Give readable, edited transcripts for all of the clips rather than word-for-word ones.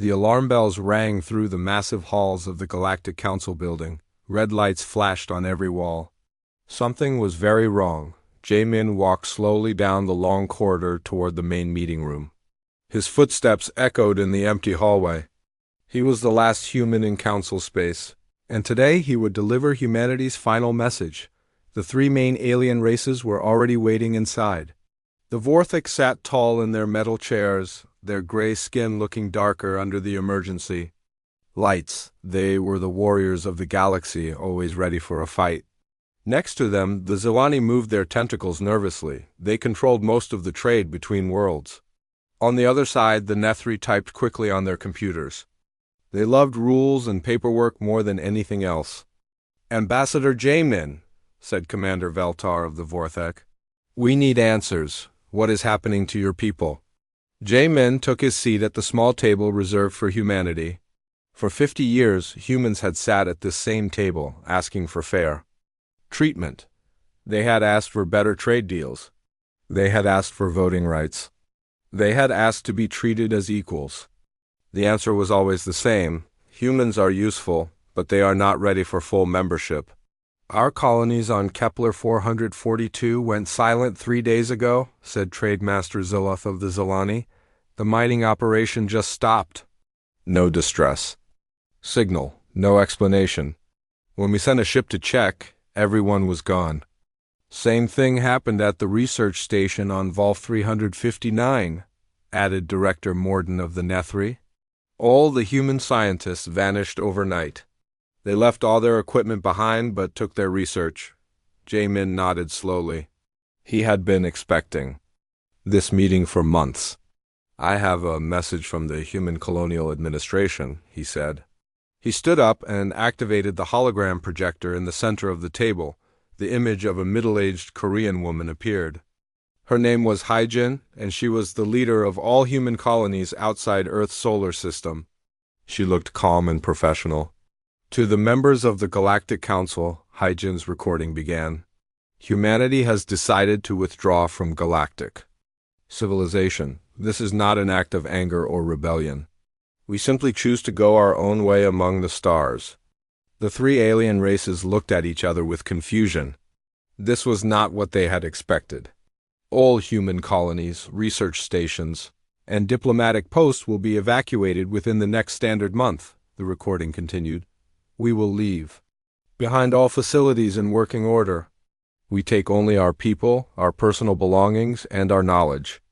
The alarm bells rang through the massive halls of the Galactic Council building. Red lights flashed on every wall. Something was very wrong. Jae-min walked slowly down the long corridor toward the main meeting room. His footsteps echoed in the empty hallway. He was the last human in council space, and today he would deliver humanity's final message. The three main alien races were already waiting inside. The Vorthik sat tall in their metal chairs, their gray skin looking darker under the emergency lights. They were the warriors of the galaxy, always ready for a fight. Next to them, the Zilani moved their tentacles nervously. They controlled most of the trade between worlds. On the other side, the Nethri typed quickly on their computers. They loved rules and paperwork more than anything else. "Ambassador Jae-min," said Commander Veltar of the Vorthek, "we need answers. What is happening to your people?" Jae-min took his seat at the small table reserved for humanity. For 50 years, humans had sat at this same table, asking for fair treatment. They had asked for better trade deals. They had asked for voting rights. They had asked to be treated as equals. The answer was always the same: humans are useful, but they are not ready for full membership. "Our colonies on Kepler 442 went silent 3 days ago," said Trade Master Ziloth of the Zilani. "The mining operation just stopped. No distress signal, no explanation. When we sent a ship to check, everyone was gone." "Same thing happened at the research station on Vol 359, added Director Morden of the Nethri. "All the human scientists vanished overnight. They left all their equipment behind but took their research." Jae-min nodded slowly. He had been expecting this meeting for months. "I have a message from the Human Colonial Administration," he said. He stood up and activated the hologram projector in the center of the table. The image of a middle-aged Korean woman appeared. Her name was Haijin, and she was the leader of all human colonies outside Earth's solar system. She looked calm and professional. "To the members of the Galactic Council," Haijin's recording began, "humanity has decided to withdraw from galactic civilization. This is not an act of anger or rebellion. We simply choose to go our own way among the stars." The three alien races looked at each other with confusion. This was not what they had expected. "All human colonies, research stations, and diplomatic posts will be evacuated within the next standard month," the recording continued. "We will leave behind all facilities in working order. We take only our people, our personal belongings, and our knowledge."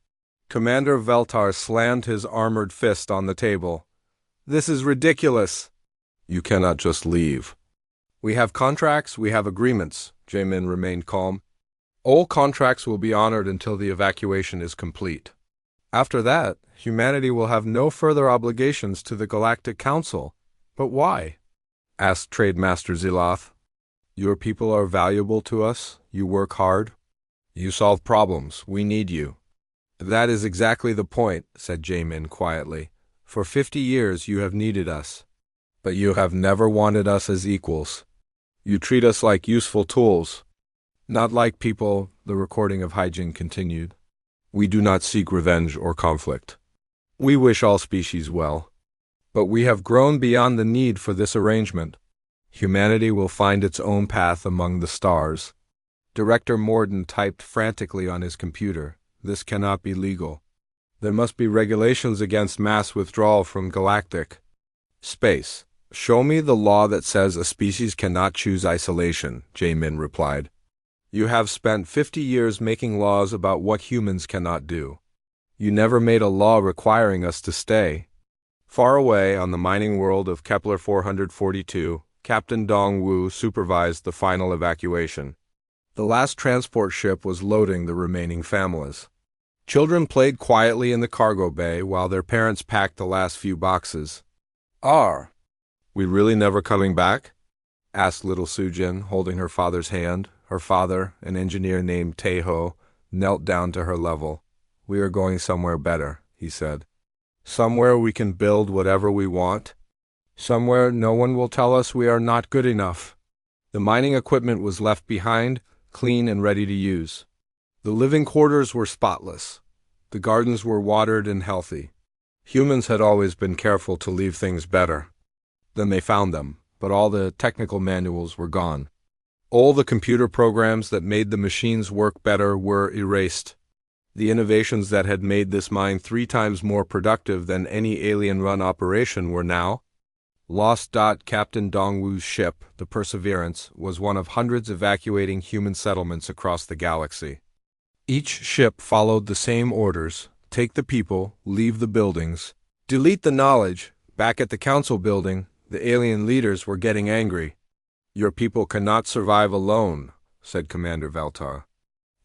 Commander Veltar slammed his armored fist on the table. "This is ridiculous. You cannot just leave. We have contracts, we have agreements." Jae-min remained calm. "All contracts will be honored until the evacuation is complete. After that, humanity will have no further obligations to the Galactic Council." "But why?" asked Trade Master Ziloth. "Your people are valuable to us. You work hard. You solve problems. We need you." "That is exactly the point," said Jae-min quietly. "For 50 years you have needed us. But you have never wanted us as equals. You treat us like useful tools. Not like people," the recording of Haijin continued. "We do not seek revenge or conflict. We wish all species well. But we have grown beyond the need for this arrangement. Humanity will find its own path among the stars." Director Morden typed frantically on his computer. "This cannot be legal. There must be regulations against mass withdrawal from galactic space." "Show me the law that says a species cannot choose isolation," Jae-min replied. "You have spent 50 years making laws about what humans cannot do. You never made a law requiring us to stay." Far away on the mining world of Kepler 442, Captain Dong-Wu supervised the final evacuation. The last transport ship was loading the remaining families. Children played quietly in the cargo bay while their parents packed the last few boxes. "Are we really never coming back?" asked little Sujin, holding her father's hand. Her father, an engineer named Taeho, knelt down to her level. "We are going somewhere better," he said. "Somewhere we can build whatever we want. Somewhere no one will tell us we are not good enough." The mining equipment was left behind, clean and ready to use. The living quarters were spotless. The gardens were watered and healthy. Humans had always been careful to leave things better. Then they found them, but all the technical manuals were gone. All the computer programs that made the machines work better were erased. The innovations that had made this mine 3 times more productive than any alien-run operation were now lost. Captain Dongwu's ship, the Perseverance, was one of hundreds evacuating human settlements across the galaxy. Each ship followed the same orders: take the people, leave the buildings, delete the knowledge. Back at the council building, the alien leaders were getting angry. "Your people cannot survive alone," said Commander Veltar.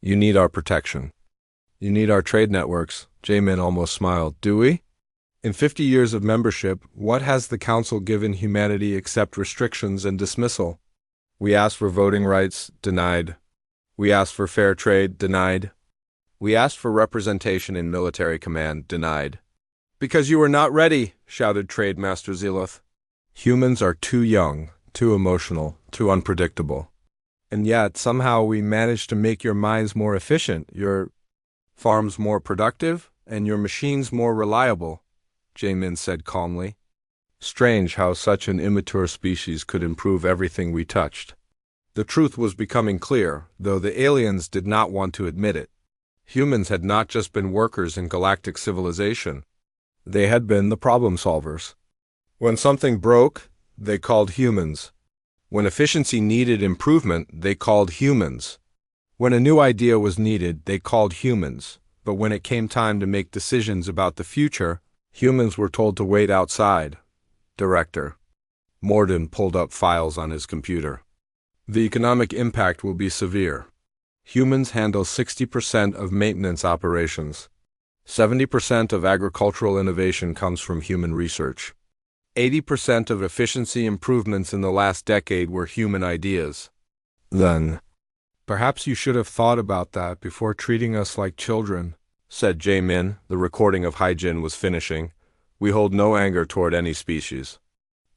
"You need our protection. You need our trade networks." Jamin almost smiled. "Do we? In 50 years of membership, what has the Council given humanity except restrictions and dismissal? We asked for voting rights, denied. We asked for fair trade, denied. We asked for representation in military command, denied." "Because you were not ready," shouted Trade Master Zealoth. "Humans are too young, too emotional, too unpredictable. And yet, somehow we managed to make your mines more efficient, your farms more productive, and your machines more reliable," Jamin said calmly. "Strange how such an immature species could improve everything we touched." The truth was becoming clear, though the aliens did not want to admit it. Humans had not just been workers in galactic civilization. They had been the problem solvers. When something broke, they called humans. When efficiency needed improvement, they called humans. When a new idea was needed, they called humans. But when it came time to make decisions about the future, humans were told to wait outside. Director. Morden pulled up files on his computer. "The economic impact will be severe. Humans handle 60% of maintenance operations. 70% of agricultural innovation comes from human research. 80% of efficiency improvements in the last decade were human ideas." "Then, perhaps you should have thought about that before treating us like children," said Jamin. The recording of Hyjin was finishing. "We hold no anger toward any species.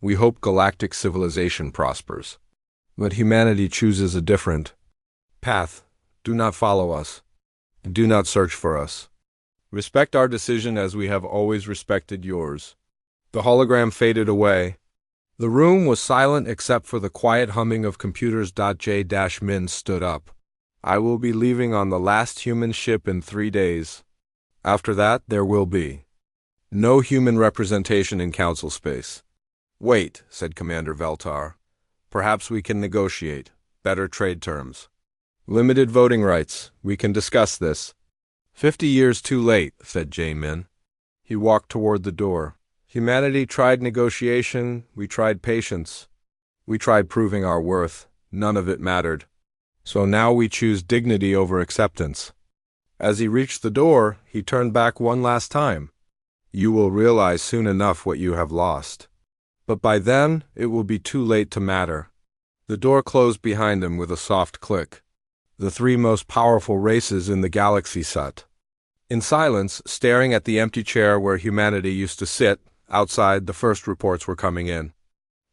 We hope galactic civilization prospers. But humanity chooses a different path. Do not follow us. Do not search for us. Respect our decision as we have always respected yours." The hologram faded away. The room was silent except for the quiet humming of computers. J-Min stood up. "I will be leaving on the last human ship in 3 days. After that, there will be no human representation in council space." "Wait," said Commander Veltar. "Perhaps we can negotiate better trade terms. Limited voting rights. We can discuss this." 50 years too late," said Jamin. He walked toward the door. "Humanity tried negotiation. We tried patience. We tried proving our worth. None of it mattered. So now we choose dignity over acceptance." As he reached the door, he turned back one last time. "You will realize soon enough what you have lost. But by then, it will be too late to matter." The door closed behind him with a soft click. The 3 most powerful races in the galaxy sat in silence, staring at the empty chair where humanity used to sit. Outside, the first reports were coming in.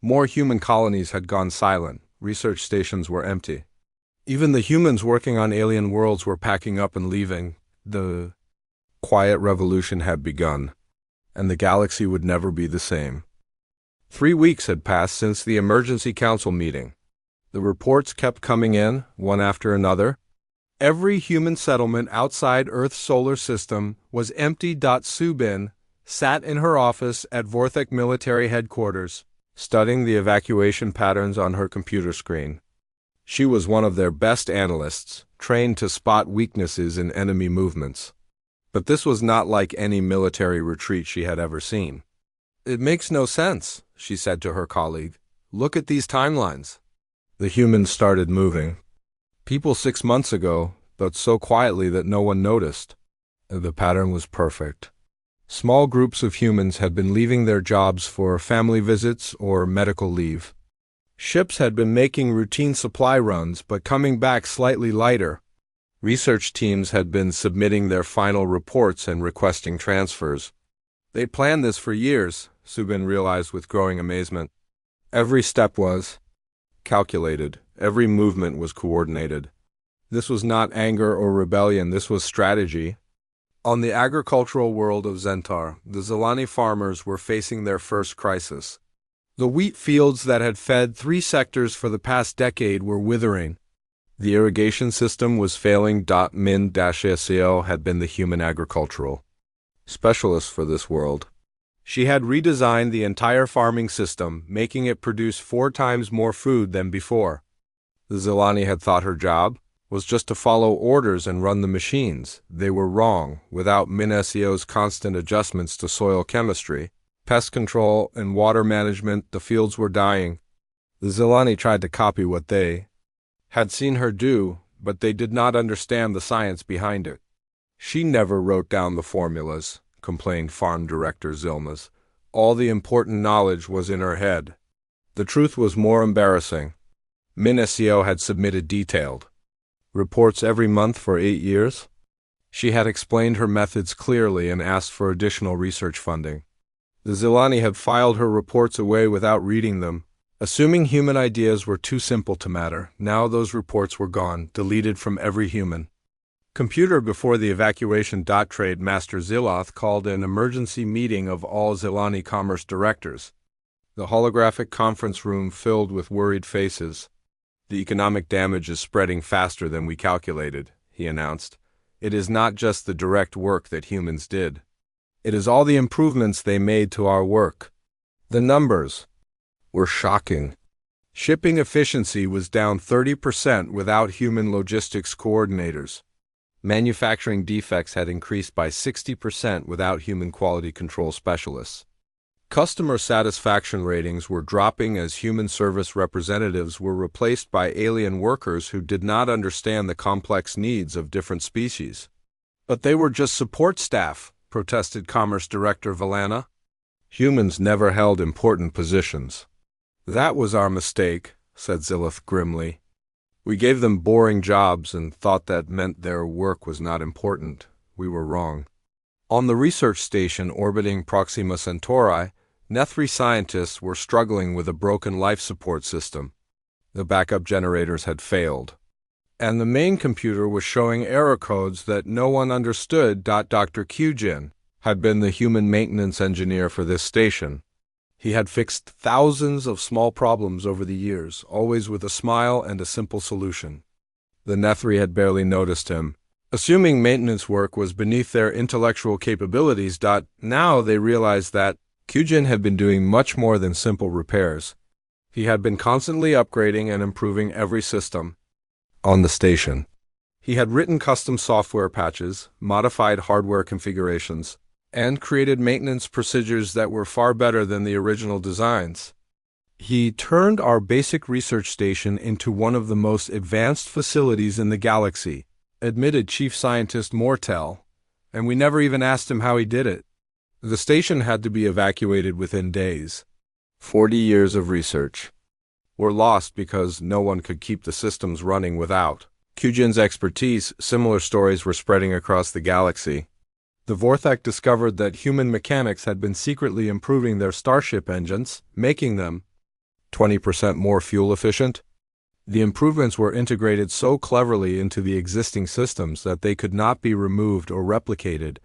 More human colonies had gone silent. Research stations were empty. Even the humans working on alien worlds were packing up and leaving. The quiet revolution had begun, and the galaxy would never be the same. 3 weeks had passed since the emergency council meeting. The reports kept coming in, one after another. Every human settlement outside Earth's solar system was empty. Subin sat in her office at Vorthek military headquarters, studying the evacuation patterns on her computer screen. She was one of their best analysts, trained to spot weaknesses in enemy movements. But this was not like any military retreat she had ever seen. "It makes no sense," she said to her colleague. "Look at these timelines." The humans started moving. People 6 months ago, but so quietly that no one noticed. The pattern was perfect. Small groups of humans had been leaving their jobs for family visits or medical leave. Ships had been making routine supply runs but coming back slightly lighter. Research teams had been submitting their final reports and requesting transfers. They'd planned this for years, Subin realized with growing amazement. Every step was calculated. Every movement was coordinated. This was not anger or rebellion, this was strategy. On the agricultural world of Zentar, the Zelani farmers were facing their first crisis. The wheat fields that had fed 3 sectors for the past decade were withering. The irrigation system was failing. Min-SEO had been the human agricultural specialist for this world. She had redesigned the entire farming system, making it produce 4 times more food than before. The Zelani had thought her job was just to follow orders and run the machines. They were wrong. Without Min-SEO's constant adjustments to soil chemistry, pest control, and water management, the fields were dying. The Zelani tried to copy what they had seen her do, but they did not understand the science behind it. She never wrote down the formulas, complained Farm Director Zilmas. All the important knowledge was in her head. The truth was more embarrassing. Min-SEO had submitted detailed reports every month for 8 years. She had explained her methods clearly and asked for additional research funding. The Zelani had filed her reports away without reading them, assuming human ideas were too simple to matter. Now those reports were gone, deleted from every human computer before the evacuation. Trade Master Ziloth called an emergency meeting of all Zelani commerce directors. The holographic conference room filled with worried faces. The economic damage is spreading faster than we calculated, he announced. It is not just the direct work that humans did. It is all the improvements they made to our work. The numbers were shocking. Shipping efficiency was down 30% without human logistics coordinators. Manufacturing defects had increased by 60% without human quality control specialists. Customer satisfaction ratings were dropping as human service representatives were replaced by alien workers who did not understand the complex needs of different species. But they were just support staff, protested Commerce Director Valana. Humans never held important positions. That was our mistake, said Zilith grimly. We gave them boring jobs and thought that meant their work was not important. We were wrong. On the research station orbiting Proxima Centauri, Nethri scientists were struggling with a broken life support system. The backup generators had failed, and the main computer was showing error codes that no one understood. Dr. Kyujin had been the human maintenance engineer for this station. He had fixed thousands of small problems over the years, always with a smile and a simple solution. The Nethri had barely noticed him, assuming maintenance work was beneath their intellectual capabilities. Now they realized that Kyujin had been doing much more than simple repairs. He had been constantly upgrading and improving every system on the station. He had written custom software patches, modified hardware configurations, and created maintenance procedures that were far better than the original designs. He turned our basic research station into one of the most advanced facilities in the galaxy, admitted Chief Scientist Mortel, and we never even asked him how he did it. The station had to be evacuated within days. 40 years of research were lost because no one could keep the systems running without Kyujin's expertise. Similar stories were spreading across the galaxy. The Vorthak discovered that human mechanics had been secretly improving their starship engines, making them 20% more fuel efficient. The improvements were integrated so cleverly into the existing systems that they could not be removed or replicated.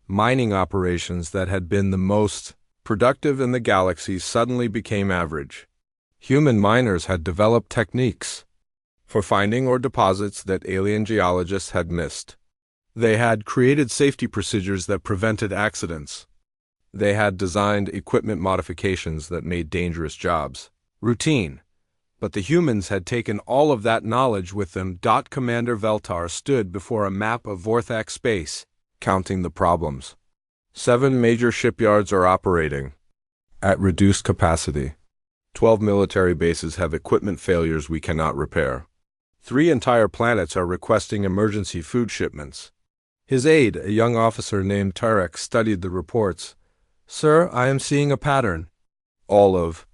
Mining operations that had been the most productive in the galaxy suddenly became average. Human miners had developed techniques for finding ore deposits that alien geologists had missed. They had created safety procedures that prevented accidents. They had designed equipment modifications that made dangerous jobs routine. But the humans had taken all of that knowledge with them. Commander Veltar stood before a map of Vorthak space, counting the problems. 7 major shipyards are operating at reduced capacity. 12 military bases have equipment failures we cannot repair. 3 entire planets are requesting emergency food shipments. His aide, a young officer named Tarek, studied the reports. Sir, I am seeing a pattern. All of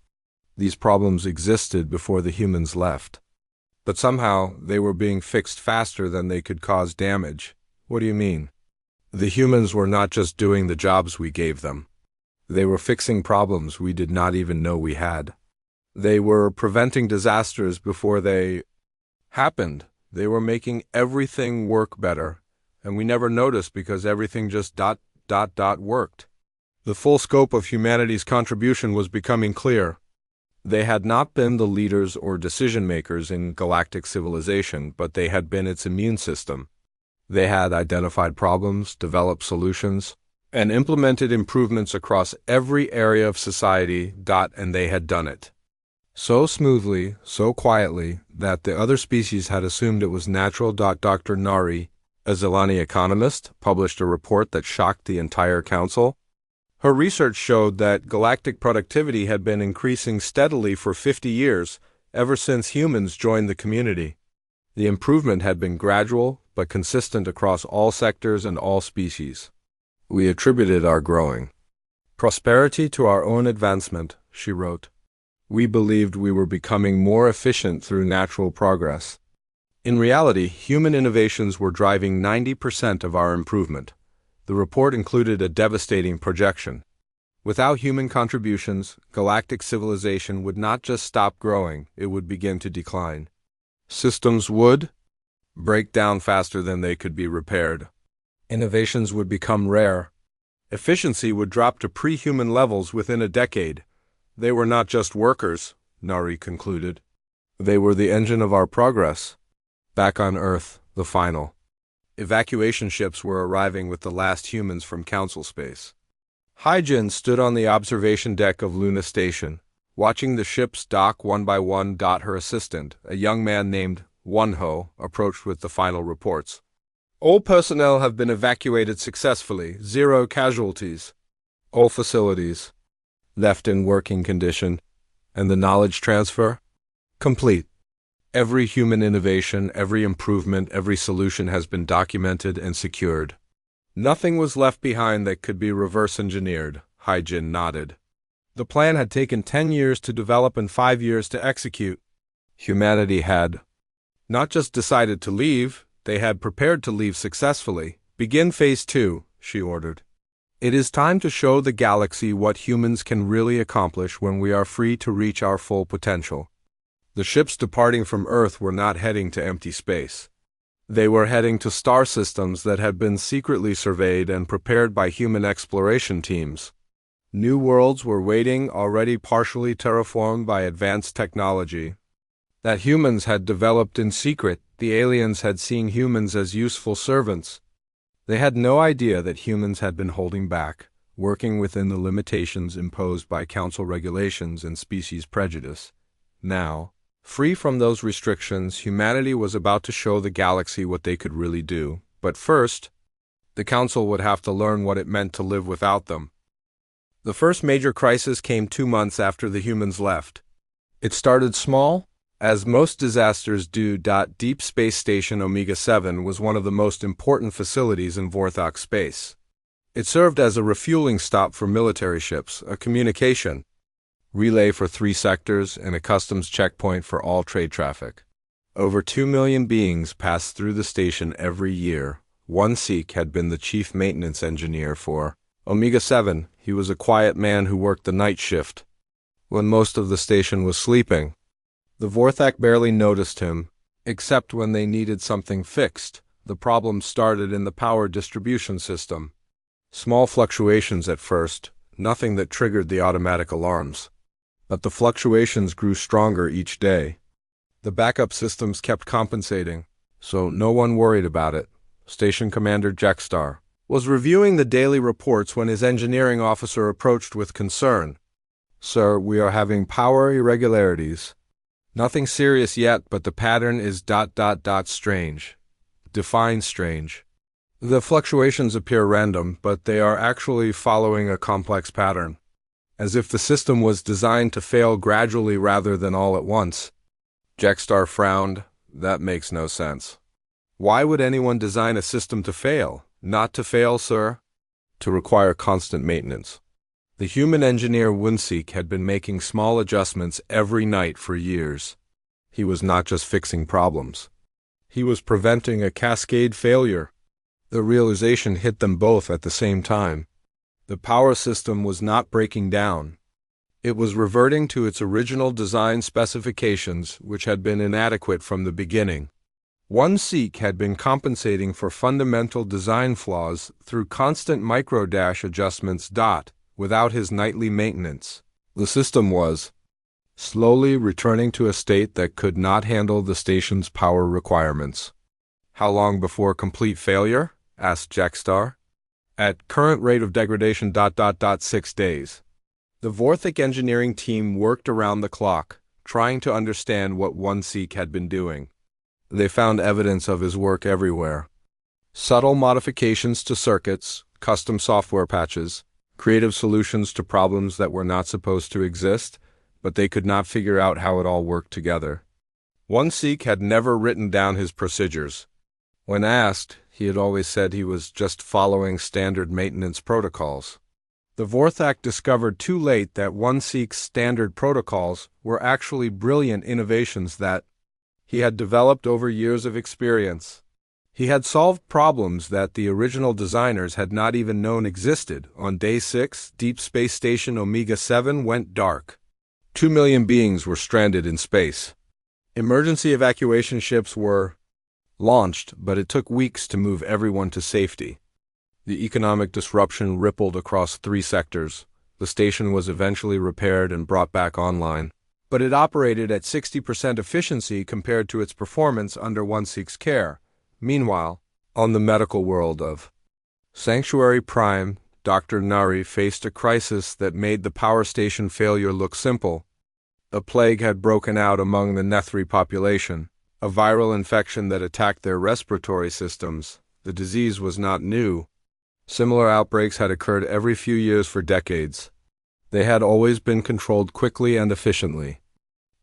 these problems existed before the humans left. But somehow they were being fixed faster than they could cause damage. What do you mean? The humans were not just doing the jobs we gave them. They were fixing problems we did not even know we had. They were preventing disasters before they happened. They were making everything work better. and we never noticed because everything just worked. The full scope of humanity's contribution was becoming clear. They had not been the leaders or decision-makers in galactic civilization, but they had been its immune system. They had identified problems, developed solutions, and implemented improvements across every area of society, and they had done it so smoothly, so quietly, that the other species had assumed it was natural. Dr. Nari, a Zelani economist, published a report that shocked the entire council. Her research showed that galactic productivity had been increasing steadily for 50 years, ever since humans joined the community. The improvement had been gradual, but consistent across all sectors and all species. We attributed our growing prosperity to our own advancement, she wrote. We believed we were becoming more efficient through natural progress. In reality, human innovations were driving 90% of our improvement. The report included a devastating projection. Without human contributions, galactic civilization would not just stop growing, it would begin to decline. Systems would break down faster than they could be repaired. Innovations would become rare. Efficiency would drop to pre-human levels within a decade. They were not just workers, Nari concluded. They were the engine of our progress. Back on Earth, the final evacuation ships were arriving with the last humans from Council Space. Hyjin stood on the observation deck of Luna Station, watching the ships dock one by one. Her assistant, a young man named Wonho, approached with the final reports. All personnel have been evacuated successfully, 0 casualties. All facilities left in working condition, and the knowledge transfer complete. Every human innovation, every improvement, every solution has been documented and secured. Nothing was left behind that could be reverse engineered, Hyjin nodded. The plan had taken 10 years to develop and 5 years to execute. Humanity had not just decided to leave, they had prepared to leave successfully. Begin Phase 2, she ordered. It is time to show the galaxy what humans can really accomplish when we are free to reach our full potential. The ships departing from Earth were not heading to empty space. They were heading to star systems that had been secretly surveyed and prepared by human exploration teams. New worlds were waiting, already partially terraformed by advanced technology that humans had developed in secret. The aliens had seen humans as useful servants. They had no idea that humans had been holding back, working within the limitations imposed by council regulations and species prejudice. Now, free from those restrictions, humanity was about to show the galaxy what they could really do. But first, the council would have to learn what it meant to live without them. The first major crisis came 2 months after the humans left. It started small, as most disasters do. Deep Space Station Omega-7 was one of the most important facilities in Vorthok space. It served as a refueling stop for military ships, a communication relay for 3 sectors, and a customs checkpoint for all trade traffic. Over 2 million beings passed through the station every year. One Sikh had been the chief maintenance engineer for Omega-7. He was a quiet man who worked the night shift when most of the station was sleeping. The Vorthak barely noticed him, except when they needed something fixed. The problem started in the power distribution system. Small fluctuations at first, nothing that triggered the automatic alarms. But the fluctuations grew stronger each day. The backup systems kept compensating, so no one worried about it. Station Commander Jexstar was reviewing the daily reports when his engineering officer approached with concern. Sir, we are having power irregularities. Nothing serious yet, but the pattern is strange. Define strange. The fluctuations appear random, but they are actually following a complex pattern, as if the system was designed to fail gradually rather than all at once. Jexstar frowned. That makes no sense. Why would anyone design a system to fail? Not to fail, sir. To require constant maintenance. The human engineer Wunsik had been making small adjustments every night for years. He was not just fixing problems. He was preventing a cascade failure. The realization hit them both at the same time. The power system was not breaking down. It was reverting to its original design specifications, which had been inadequate from the beginning. One Sikh had been compensating for fundamental design flaws through constant micro-dash adjustments. Without his nightly maintenance, the system was slowly returning to a state that could not handle the station's power requirements. "How long before complete failure?" asked Jackstar. "At current rate of degradation. 6 days. The Vorthic engineering team worked around the clock, trying to understand what One Sikh had been doing. They found evidence of his work everywhere. Subtle modifications to circuits, custom software patches, creative solutions to problems that were not supposed to exist, but they could not figure out how it all worked together. One Sikh had never written down his procedures. When asked, he had always said he was just following standard maintenance protocols. The Vorthak discovered too late that One Sikh's standard protocols were actually brilliant innovations that he had developed over years of experience. He had solved problems that the original designers had not even known existed. On day 6, Deep Space Station Omega-7 went dark. 2 million beings were stranded in space. Emergency evacuation ships were launched, but it took weeks to move everyone to safety. The economic disruption rippled across 3 sectors. The station was eventually repaired and brought back online, but it operated at 60% efficiency compared to its performance under One Sikh's care. Meanwhile, on the medical world of Sanctuary Prime, Dr. Nari faced a crisis that made the power station failure look simple. A plague had broken out among the Nethri population, a viral infection that attacked their respiratory systems. The disease was not new. Similar outbreaks had occurred every few years for decades. They had always been controlled quickly and efficiently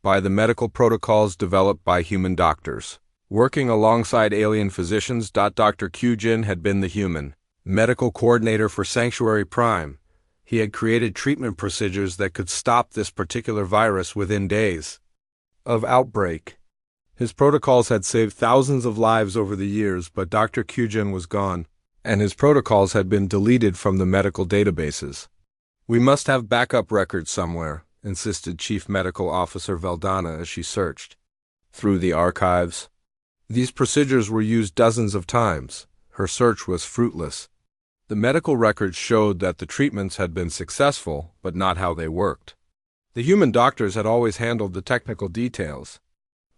by the medical protocols developed by human doctors. Working alongside alien physicians, Dr. Kyujin had been the human medical coordinator for Sanctuary Prime. He had created treatment procedures that could stop this particular virus within days of outbreak. His protocols had saved thousands of lives over the years, but Dr. Kyujin was gone, and his protocols had been deleted from the medical databases. "We must have backup records somewhere," insisted Chief Medical Officer Veldana as she searched through the archives. These procedures were used dozens of times. Her search was fruitless. The medical records showed that the treatments had been successful, but not how they worked. The human doctors had always handled the technical details,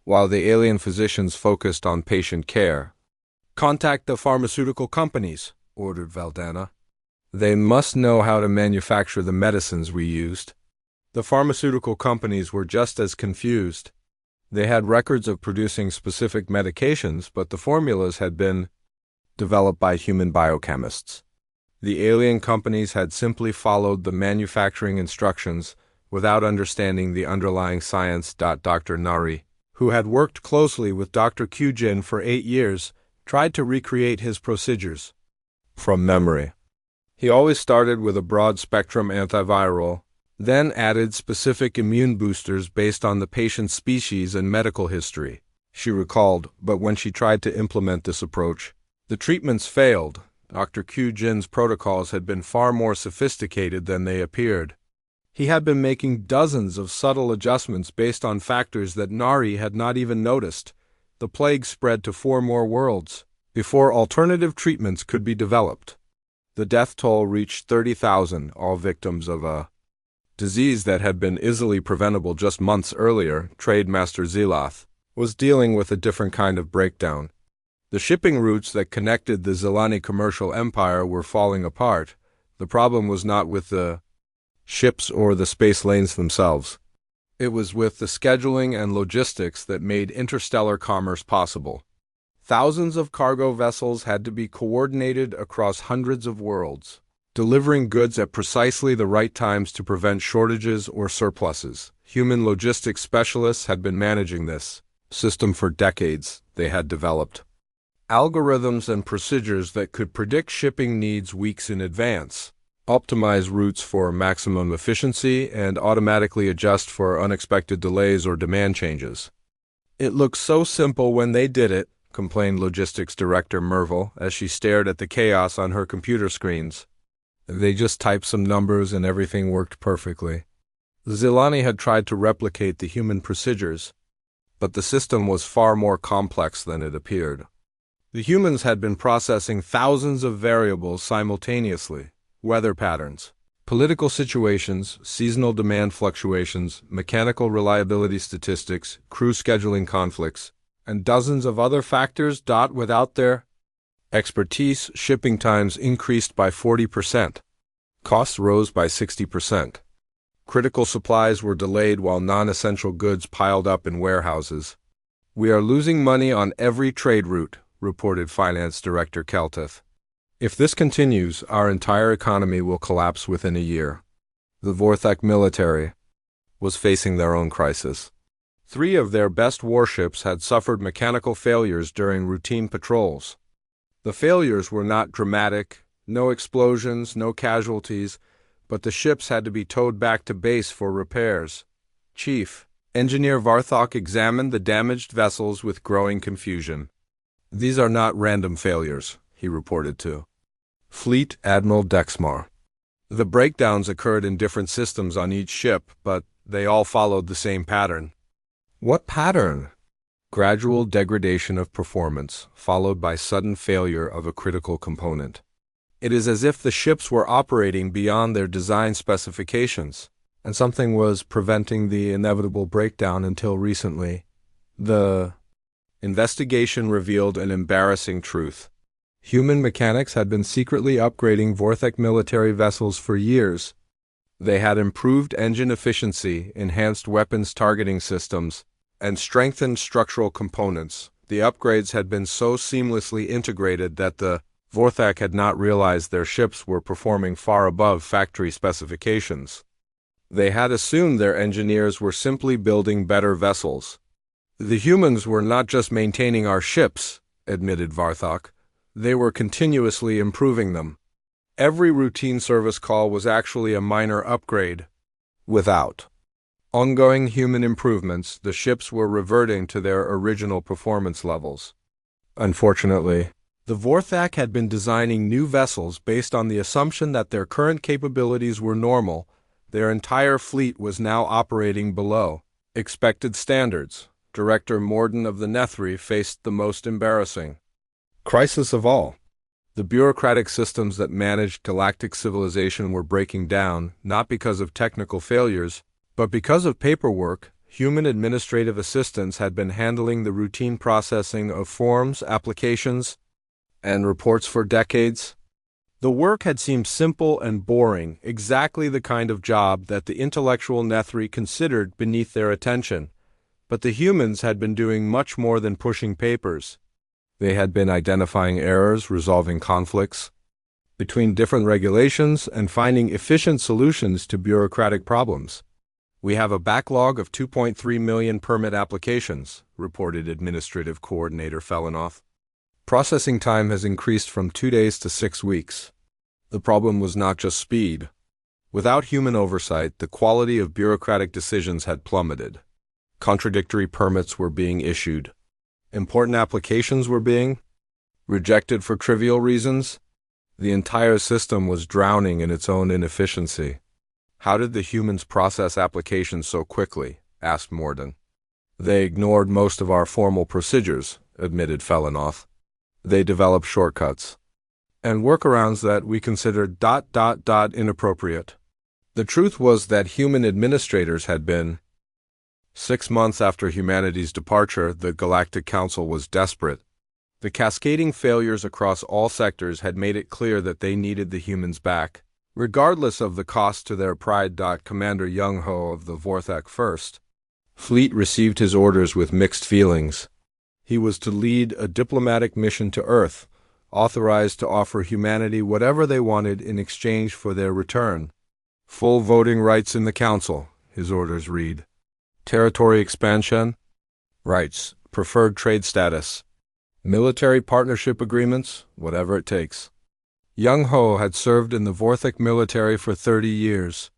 while the alien physicians focused on patient care. "Contact the pharmaceutical companies," ordered Valdana. "They must know how to manufacture the medicines we used." The pharmaceutical companies were just as confused. They had records of producing specific medications, but the formulas had been developed by human biochemists. The alien companies had simply followed the manufacturing instructions without understanding the underlying science. Dr. Nari, who had worked closely with Dr. Kyujin for 8 years, tried to recreate his procedures from memory. He always started with a broad-spectrum antiviral, then added specific immune boosters based on the patient's species and medical history, she recalled, but when she tried to implement this approach, the treatments failed. Dr. Kyujin's protocols had been far more sophisticated than they appeared. He had been making dozens of subtle adjustments based on factors that Nari had not even noticed. The plague spread to 4 more worlds before alternative treatments could be developed. The death toll reached 30,000, all victims of a disease that had been easily preventable just months earlier. Trade Master Zilath was dealing with a different kind of breakdown. The shipping routes that connected the Zilani commercial empire were falling apart. The problem was not with the ships or the space lanes themselves. It was with the scheduling and logistics that made interstellar commerce possible. Thousands of cargo vessels had to be coordinated across hundreds of worlds, delivering goods at precisely the right times to prevent shortages or surpluses. Human logistics specialists had been managing this system for decades. They had developed algorithms and procedures that could predict shipping needs weeks in advance, optimize routes for maximum efficiency, and automatically adjust for unexpected delays or demand changes. "It looked so simple when they did it," complained Logistics Director Merville as she stared at the chaos on her computer screens. "They just typed some numbers and everything worked perfectly." Zilani had tried to replicate the human procedures. but the system was far more complex than it appeared. The humans had been processing thousands of variables simultaneously: weather patterns, political situations, seasonal demand fluctuations, mechanical reliability statistics, crew scheduling conflicts, and dozens of other factors. Without their expertise, shipping times increased by 40%. Costs rose by 60%. Critical supplies were delayed while non-essential goods piled up in warehouses. "We are losing money on every trade route," reported Finance Director Kelteth. "If this continues, our entire economy will collapse within a year." The Vorthak military was facing their own crisis. 3 of their best warships had suffered mechanical failures during routine patrols. The failures were not dramatic, no explosions, no casualties, but the ships had to be towed back to base for repairs. Chief Engineer Varthok examined the damaged vessels with growing confusion. "These are not random failures," he reported to Fleet Admiral Dexmar. "The breakdowns occurred in different systems on each ship, but they all followed the same pattern." "What pattern?" "Gradual degradation of performance, followed by sudden failure of a critical component. It is as if the ships were operating beyond their design specifications, and something was preventing the inevitable breakdown until recently." The investigation revealed an embarrassing truth. Human mechanics had been secretly upgrading Vorthak military vessels for years. They had improved engine efficiency, enhanced weapons targeting systems, and strengthened structural components. The upgrades had been so seamlessly integrated that the Vorthak had not realized their ships were performing far above factory specifications. They had assumed their engineers were simply building better vessels. "The humans were not just maintaining our ships," admitted Varthok. "They were continuously improving them. Every routine service call was actually a minor upgrade. Without ongoing human improvements, the ships were reverting to their original performance levels." Unfortunately, the Vorthak had been designing new vessels based on the assumption that their current capabilities were normal. Their entire fleet was now operating below expected standards. Director Morden of the Nethri faced the most embarrassing crisis of all. The bureaucratic systems that managed galactic civilization were breaking down, not because of technical failures, but because of paperwork. Human administrative assistants had been handling the routine processing of forms, applications, and reports for decades. The work had seemed simple and boring, exactly the kind of job that the intellectual Nethri considered beneath their attention. But the humans had been doing much more than pushing papers. They had been identifying errors, resolving conflicts between different regulations, and finding efficient solutions to bureaucratic problems. "We have a backlog of 2.3 million permit applications," reported Administrative Coordinator Felinoff. "Processing time has increased from 2 days to 6 weeks. The problem was not just speed. Without human oversight, the quality of bureaucratic decisions had plummeted. Contradictory permits were being issued. Important applications were being rejected for trivial reasons. The entire system was drowning in its own inefficiency." "How did the humans process applications so quickly?" asked Morden. "They ignored most of our formal procedures," admitted Felinoff. "They developed shortcuts and workarounds that we considered inappropriate." The truth was that human administrators had been 6 months after humanity's departure. The Galactic Council was desperate. The cascading failures across all sectors had made it clear that they needed the humans back, regardless of the cost to their pride. Commander Young Ho of the Vorthak First Fleet received his orders with mixed feelings. He was to lead a diplomatic mission to Earth, authorized to offer humanity whatever they wanted in exchange for their return. "Full voting rights in the Council," his orders read. "Territory expansion rights, preferred trade status, military partnership agreements, whatever it takes." Young Ho had served in the Vorthak military for 30 years.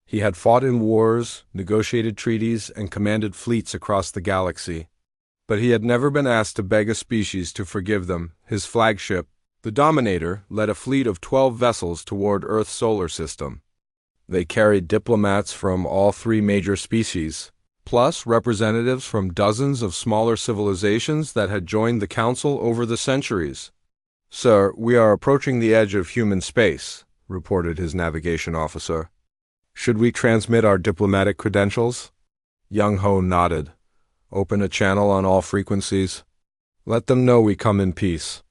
He had fought in wars, negotiated treaties, and commanded fleets across the galaxy. But he had never been asked to beg a species to forgive them. His flagship, the Dominator, led a fleet of 12 vessels toward Earth's solar system. They carried diplomats from all 3 major species, plus representatives from dozens of smaller civilizations that had joined the Council over the centuries. "Sir, we are approaching the edge of human space," reported his navigation officer. "Should we transmit our diplomatic credentials?" Young Ho nodded. "Open a channel on all frequencies. Let them know we come in peace."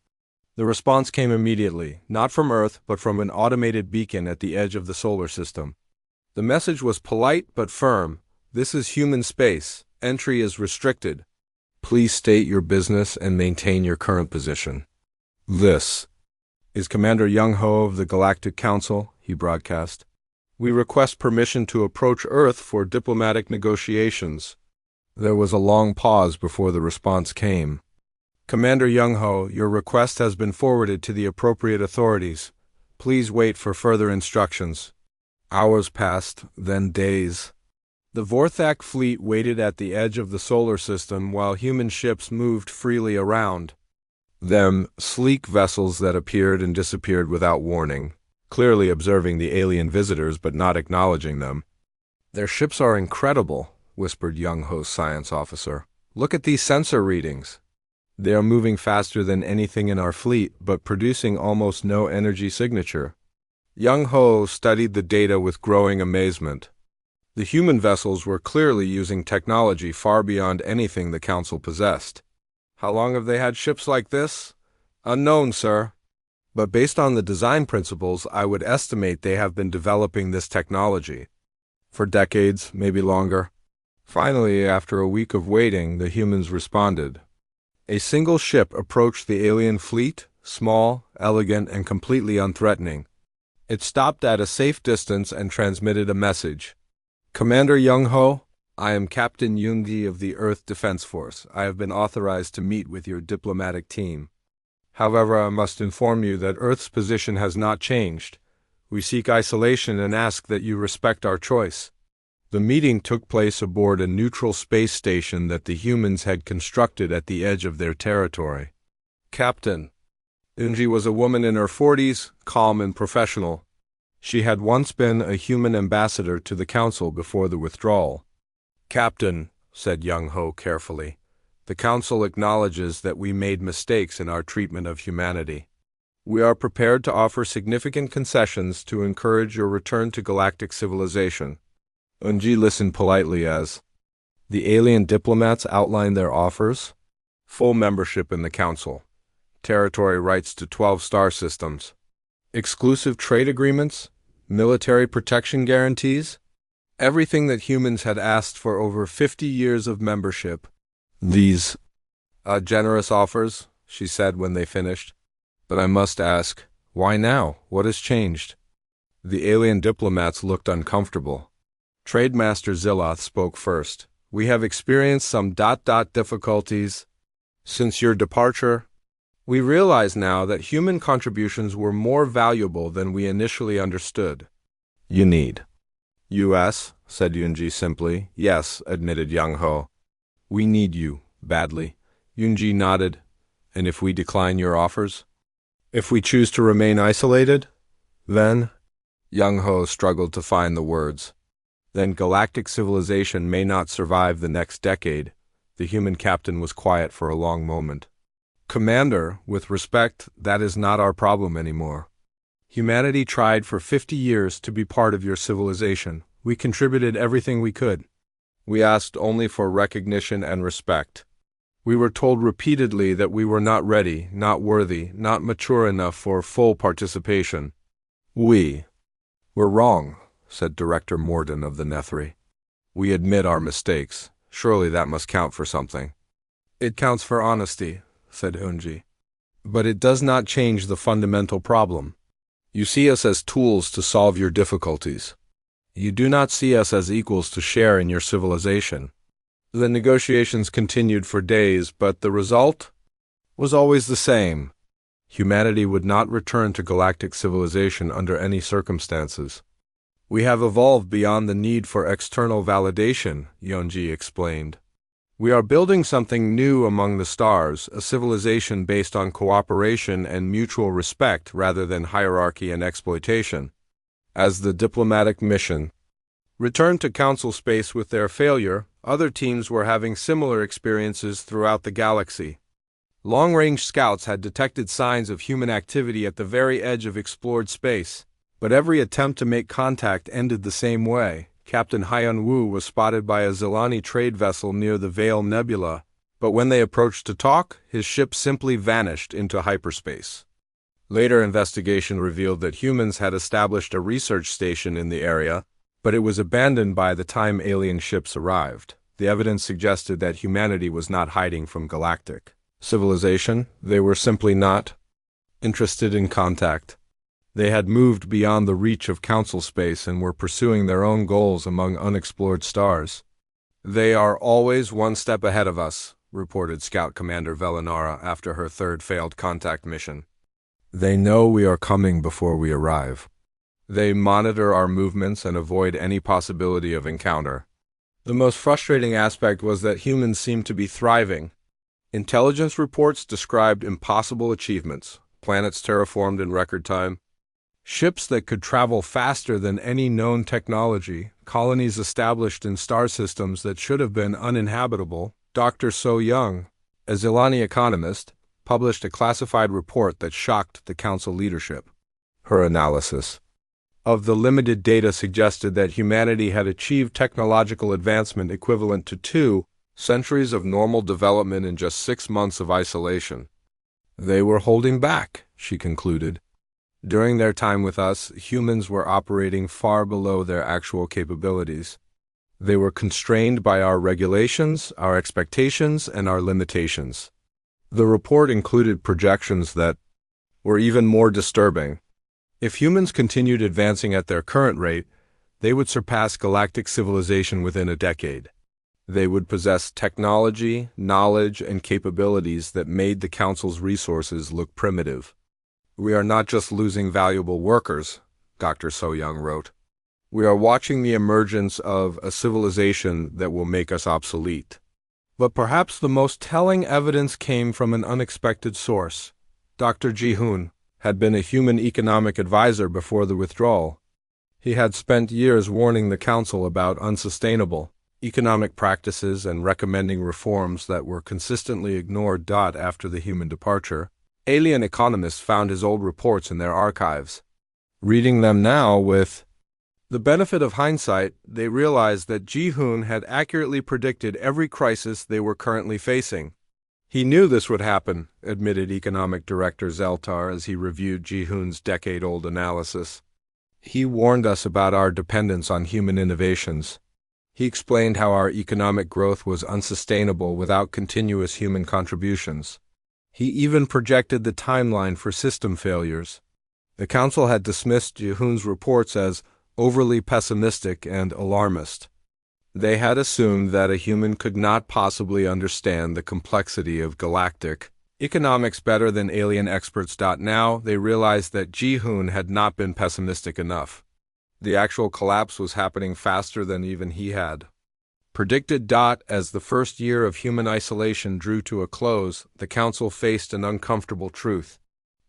The response came immediately, not from Earth, but from an automated beacon at the edge of the solar system. The message was polite but firm. "This is human space. Entry is restricted. Please state your business and maintain your current position." "This is Commander Young Ho of the Galactic Council," he broadcast. "We request permission to approach Earth for diplomatic negotiations." There was a long pause before the response came. "Commander Young Ho, your request has been forwarded to the appropriate authorities. Please wait for further instructions." Hours passed, then days. The Vorthak fleet waited at the edge of the solar system while human ships moved freely around. Them, sleek vessels that appeared and disappeared without warning, clearly observing the alien visitors but not acknowledging them. "Their ships are incredible," whispered Young Ho's science officer. "Look at these sensor readings. They are moving faster than anything in our fleet, but producing almost no energy signature." Young Ho studied the data with growing amazement. The human vessels were clearly using technology far beyond anything the Council possessed. "How long have they had ships like this?" "Unknown, sir. But based on the design principles, I would estimate they have been developing this technology for decades, maybe longer." Finally, after a week of waiting, the humans responded. A single ship approached the alien fleet, small, elegant, and completely unthreatening. It stopped at a safe distance and transmitted a message. "Commander Young Ho, I am Captain Yoongi of the Earth Defense Force. I have been authorized to meet with your diplomatic team. However, I must inform you that Earth's position has not changed. We seek isolation and ask that you respect our choice." The meeting took place aboard a neutral space station that the humans had constructed at the edge of their territory. "Captain." Yoongi was a woman in her 40s, calm and professional. She had once been a human ambassador to the Council before the withdrawal. "Captain," said Young Ho carefully, "the Council acknowledges that we made mistakes in our treatment of humanity. We are prepared to offer significant concessions to encourage your return to galactic civilization." Yoongi listened politely as the alien diplomats outlined their offers: full membership in the Council, territory rights to 12 star systems, exclusive trade agreements, military protection guarantees, everything that humans had asked for over 50 years of membership. "These are generous offers," she said when they finished. "But I must ask, why now? What has changed?" The alien diplomats looked uncomfortable. Trademaster Ziloth spoke first. "We have experienced some difficulties since your departure. We realize now that human contributions were more valuable than we initially understood." "You need U.S., said Yoongi simply. "Yes," admitted Young Ho. "We need you, badly." Yoongi nodded. "And if we decline your offers?" "If we choose to remain isolated? Then—" Young Ho struggled to find the words. "Then galactic civilization may not survive the next decade." The human captain was quiet for a long moment. "Commander, with respect, that is not our problem anymore. Humanity tried for 50 years to be part of your civilization. We contributed everything we could. We asked only for recognition and respect. We were told repeatedly that we were not ready, not worthy, not mature enough for full participation. We were wrong," said Director Morden of the Nethri. "We admit our mistakes. Surely that must count for something." "It counts for honesty," said Yoongi. "But it does not change the fundamental problem. You see us as tools to solve your difficulties. You do not see us as equals to share in your civilization." The negotiations continued for days, but the result was always the same. Humanity would not return to galactic civilization under any circumstances. "We have evolved beyond the need for external validation," Yoongi explained. "We are building something new among the stars, a civilization based on cooperation and mutual respect rather than hierarchy and exploitation." As the diplomatic mission returned to Council space with their failure, other teams were having similar experiences throughout the galaxy. Long-range scouts had detected signs of human activity at the very edge of explored space, but every attempt to make contact ended the same way. Captain Hyun Woo was spotted by a Zilani trade vessel near the Veil Nebula, but when they approached to talk, his ship simply vanished into hyperspace. Later investigation revealed that humans had established a research station in the area, but it was abandoned by the time alien ships arrived. The evidence suggested that humanity was not hiding from galactic civilization. They were simply not interested in contact. They had moved beyond the reach of Council space and were pursuing their own goals among unexplored stars. "They are always one step ahead of us," reported Scout Commander Velinara after her third failed contact mission. "They know we are coming before we arrive. They monitor our movements and avoid any possibility of encounter." The most frustrating aspect was that humans seemed to be thriving. Intelligence reports described impossible achievements, planets terraformed in record time, ships that could travel faster than any known technology, colonies established in star systems that should have been uninhabitable. Dr. So Young, a Zilani economist, published a classified report that shocked the Council leadership. Her analysis of the limited data suggested that humanity had achieved technological advancement equivalent to 2 centuries of normal development in just 6 months of isolation. "They were holding back," she concluded. "During their time with us, humans were operating far below their actual capabilities. They were constrained by our regulations, our expectations, and our limitations." The report included projections that were even more disturbing. If humans continued advancing at their current rate, they would surpass galactic civilization within a decade. They would possess technology, knowledge, and capabilities that made the Council's resources look primitive. "We are not just losing valuable workers," Dr. So Young wrote. "We are watching the emergence of a civilization that will make us obsolete." But perhaps the most telling evidence came from an unexpected source. Dr. Ji-hoon had been a human economic advisor before the withdrawal. He had spent years warning the Council about unsustainable economic practices and recommending reforms that were consistently ignored. After the human departure, alien economists found his old reports in their archives. Reading them now with the benefit of hindsight, they realized that Ji-hoon had accurately predicted every crisis they were currently facing. "He knew this would happen," admitted Economic Director Zeltar as he reviewed Ji-hoon's decade-old analysis. "He warned us about our dependence on human innovations. He explained how our economic growth was unsustainable without continuous human contributions. He even projected the timeline for system failures." The Council had dismissed Ji-hoon's reports as overly pessimistic and alarmist. They had assumed that a human could not possibly understand the complexity of galactic economics better than alien experts. Now they realized that Ji-hoon had not been pessimistic enough. The actual collapse was happening faster than even he had predicted. As the first year of human isolation drew to a close, the Council faced an uncomfortable truth.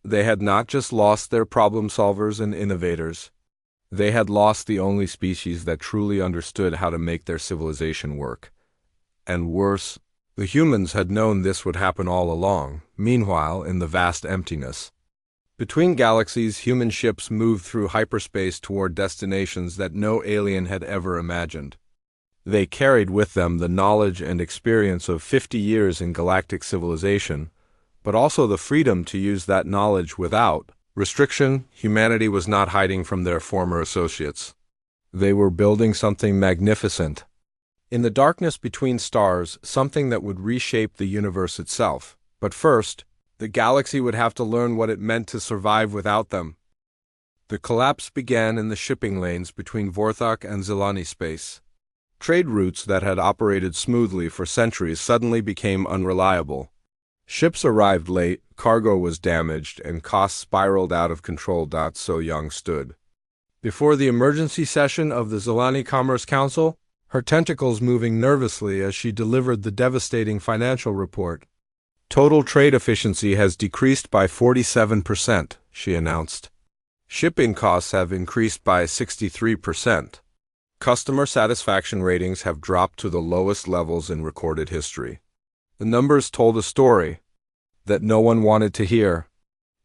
They had not just lost their problem solvers and innovators. They had lost the only species that truly understood how to make their civilization work. And worse, the humans had known this would happen all along. Meanwhile, in the vast emptiness between galaxies, human ships moved through hyperspace toward destinations that no alien had ever imagined. They carried with them the knowledge and experience of 50 years in galactic civilization, but also the freedom to use that knowledge without restriction. Humanity was not hiding from their former associates. They were building something magnificent. In the darkness between stars, something that would reshape the universe itself. But first, the galaxy would have to learn what it meant to survive without them. The collapse began in the shipping lanes between Vorthok and Zilani space. Trade routes that had operated smoothly for centuries suddenly became unreliable. Ships arrived late, cargo was damaged, and costs spiraled out of control. So Young stood before the emergency session of the Zilani Commerce Council, her tentacles moving nervously as she delivered the devastating financial report. "Total trade efficiency has decreased by 47%, she announced. "Shipping costs have increased by 63%. Customer satisfaction ratings have dropped to the lowest levels in recorded history. The numbers told a story that no one wanted to hear.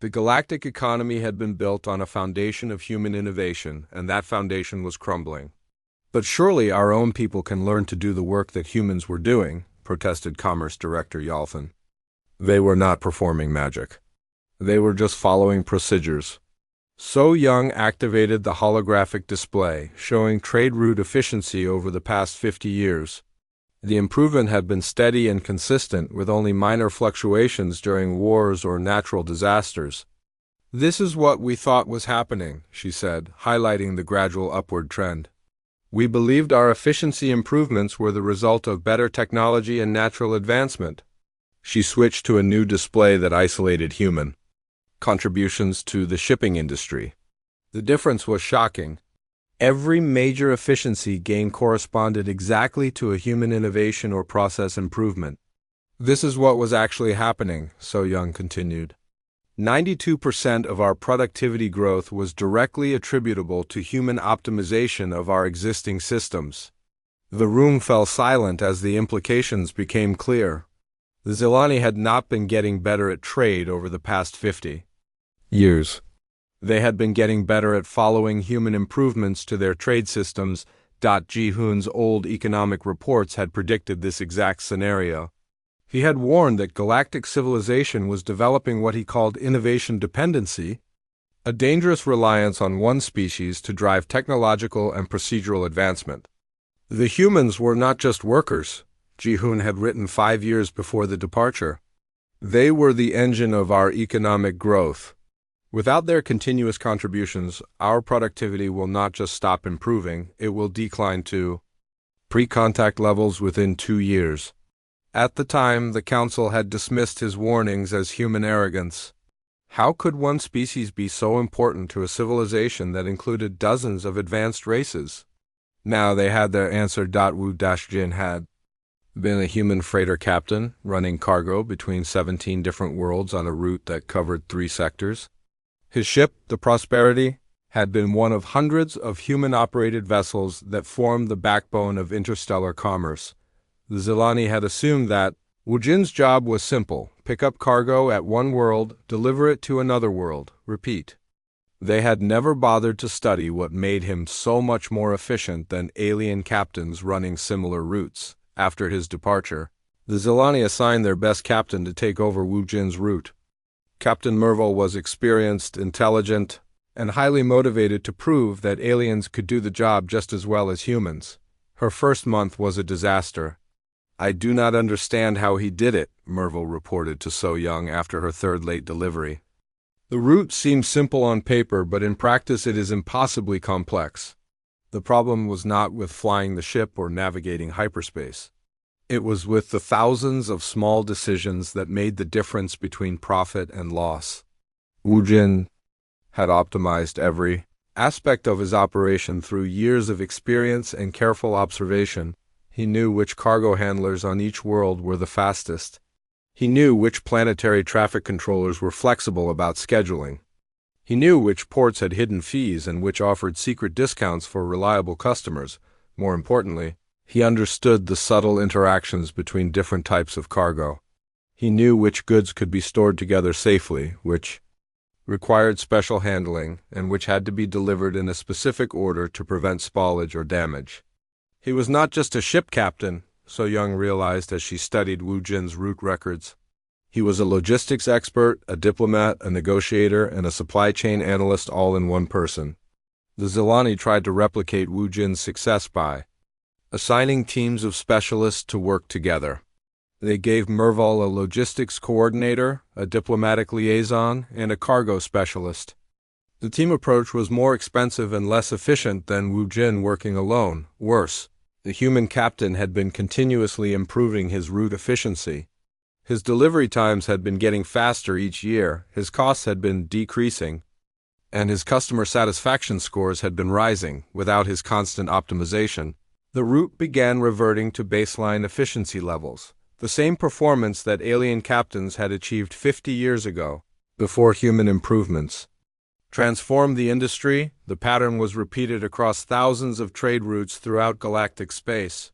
The galactic economy had been built on a foundation of human innovation, and that foundation was crumbling. But surely our own people can learn to do the work that humans were doing, protested Commerce Director Yalfin. They were not performing magic. They were just following procedures. So Young activated the holographic display, showing trade route efficiency over the past 50 years. The improvement had been steady and consistent, with only minor fluctuations during wars or natural disasters. This is what we thought was happening, she said, highlighting the gradual upward trend. We believed our efficiency improvements were the result of better technology and natural advancement. She switched to a new display that isolated human contributions to the shipping industry. The difference was shocking. Every major efficiency gain corresponded exactly to a human innovation or process improvement. This is what was actually happening, So Young continued. 92% of our productivity growth was directly attributable to human optimization of our existing systems. The room fell silent as the implications became clear. The Zilani had not been getting better at trade over the past 50 years. They had been getting better at following human improvements to their trade systems. Ji-hoon's old economic reports had predicted this exact scenario. He had warned that galactic civilization was developing what he called innovation dependency, a dangerous reliance on one species to drive technological and procedural advancement. The humans were not just workers, Ji-hoon had written 5 years before the departure. They were the engine of our economic growth. Without their continuous contributions, our productivity will not just stop improving, it will decline to pre-contact levels within 2 years. At the time, the Council had dismissed his warnings as human arrogance. How could one species be so important to a civilization that included dozens of advanced races? Now they had their answer. Wu-Jin had been a human freighter captain, running cargo between 17 different worlds on a route that covered 3 sectors. His ship, the Prosperity, had been one of hundreds of human-operated vessels that formed the backbone of interstellar commerce. The Zilani had assumed that Wu-Jin's job was simple: pick up cargo at one world, deliver it to another world, repeat. They had never bothered to study what made him so much more efficient than alien captains running similar routes. After his departure, the Zilani assigned their best captain to take over Wu-Jin's route. Captain Merville was experienced, intelligent, and highly motivated to prove that aliens could do the job just as well as humans. Her first month was a disaster. I do not understand how he did it, Merville reported to So Young after her third late delivery. The route seems simple on paper, but in practice it is impossibly complex. The problem was not with flying the ship or navigating hyperspace. It was with the thousands of small decisions that made the difference between profit and loss. Wu-Jin had optimized every aspect of his operation through years of experience and careful observation. He knew which cargo handlers on each world were the fastest. He knew which planetary traffic controllers were flexible about scheduling. He knew which ports had hidden fees and which offered secret discounts for reliable customers. More importantly, he understood the subtle interactions between different types of cargo. He knew which goods could be stored together safely, which required special handling, and which had to be delivered in a specific order to prevent spoilage or damage. He was not just a ship captain, So Young realized as she studied Wu-Jin's route records. He was a logistics expert, a diplomat, a negotiator, and a supply chain analyst all in one person. The Zilani tried to replicate Wu-Jin's success by assigning teams of specialists to work together. They gave Merville a logistics coordinator, a diplomatic liaison, and a cargo specialist. The team approach was more expensive and less efficient than Wu-Jin working alone. Worse, the human captain had been continuously improving his route efficiency. His delivery times had been getting faster each year, his costs had been decreasing, and his customer satisfaction scores had been rising. Without his constant optimization, the route began reverting to baseline efficiency levels, the same performance that alien captains had achieved 50 years ago, before human improvements. transformed the industry. The pattern was repeated across thousands of trade routes throughout galactic space.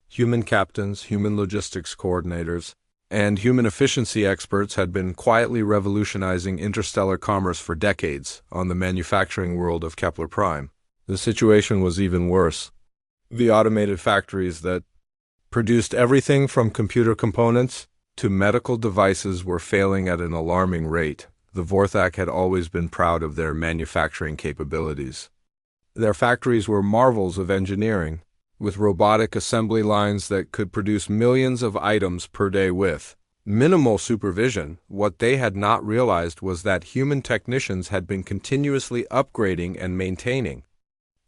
Human captains, human logistics coordinators, and human efficiency experts had been quietly revolutionizing interstellar commerce for decades on the manufacturing world of Kepler Prime. The situation was even worse. The automated factories that produced everything from computer components to medical devices were failing at an alarming rate. The Vorthak had always been proud of their manufacturing capabilities. Their factories were marvels of engineering, with robotic assembly lines that could produce millions of items per day with minimal supervision. What they had not realized was that human technicians had been continuously upgrading and maintaining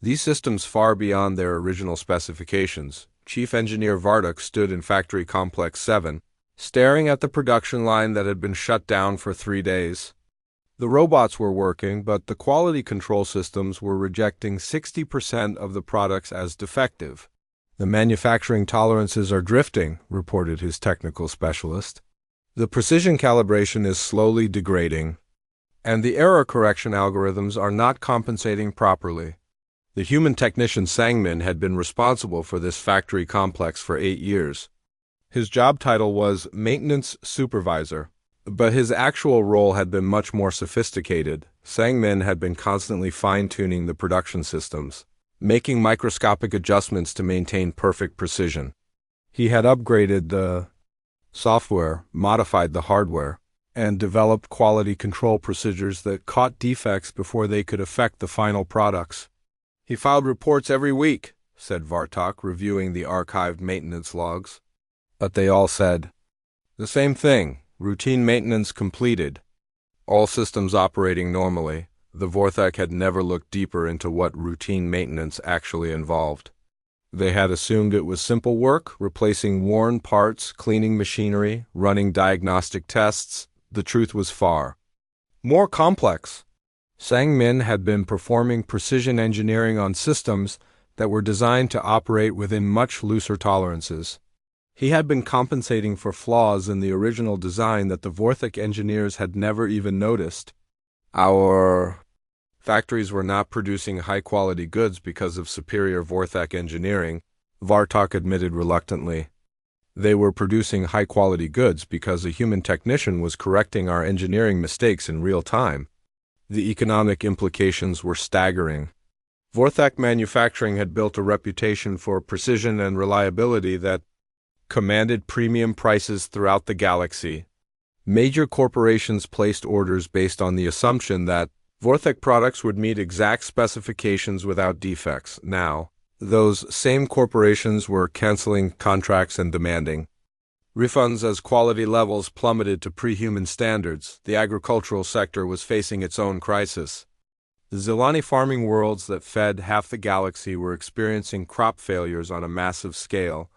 these systems far beyond their original specifications. Chief Engineer Vardak stood in Factory Complex 7, staring at the production line that had been shut down for 3 days. The robots were working, but the quality control systems were rejecting 60% of the products as defective. The manufacturing tolerances are drifting, reported his technical specialist. The precision calibration is slowly degrading, and the error correction algorithms are not compensating properly. The human technician Sangmin had been responsible for this factory complex for 8 years. His job title was Maintenance Supervisor, but his actual role had been much more sophisticated. Sangmin had been constantly fine-tuning the production systems, making microscopic adjustments to maintain perfect precision. He had upgraded the software, modified the hardware, and developed quality control procedures that caught defects before they could affect the final products. He filed reports every week, said Vartok, reviewing the archived maintenance logs. But they all said the same thing: routine maintenance completed. All systems operating normally. The Vorthak had never looked deeper into what routine maintenance actually involved. They had assumed it was simple work, replacing worn parts, cleaning machinery, running diagnostic tests. The truth was far more complex. Sangmin had been performing precision engineering on systems that were designed to operate within much looser tolerances. He had been compensating for flaws in the original design that the Vorthak engineers had never even noticed. Our factories were not producing high-quality goods because of superior Vorthak engineering, Vartok admitted reluctantly. They were producing high-quality goods because a human technician was correcting our engineering mistakes in real time. The economic implications were staggering. Vorthak manufacturing had built a reputation for precision and reliability that commanded premium prices throughout the galaxy. Major corporations placed orders based on the assumption that Vorthak products would meet exact specifications without defects. Now, those same corporations were canceling contracts and demanding refunds as quality levels plummeted to pre-human standards. The agricultural sector was facing its own crisis. The Zilani farming worlds that fed half the galaxy were experiencing crop failures on a massive scale.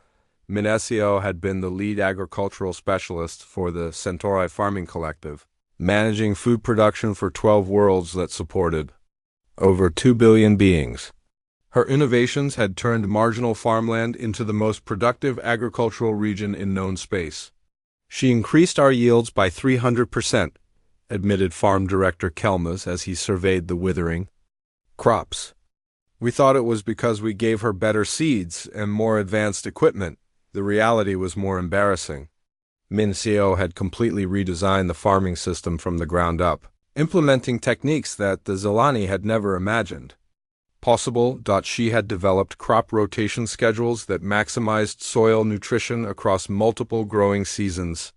Minesio had been the lead agricultural specialist for the Centauri Farming Collective, managing food production for 12 worlds that supported over 2 billion beings. Her innovations had turned marginal farmland into the most productive agricultural region in known space. She increased our yields by 300%, admitted Farm Director Kelmas as he surveyed the withering crops. We thought it was because we gave her better seeds and more advanced equipment. The reality was more embarrassing. Minesio had completely redesigned the farming system from the ground up, implementing techniques that the Zilani had never imagined possible. She had developed crop rotation schedules that maximized soil nutrition across multiple growing seasons.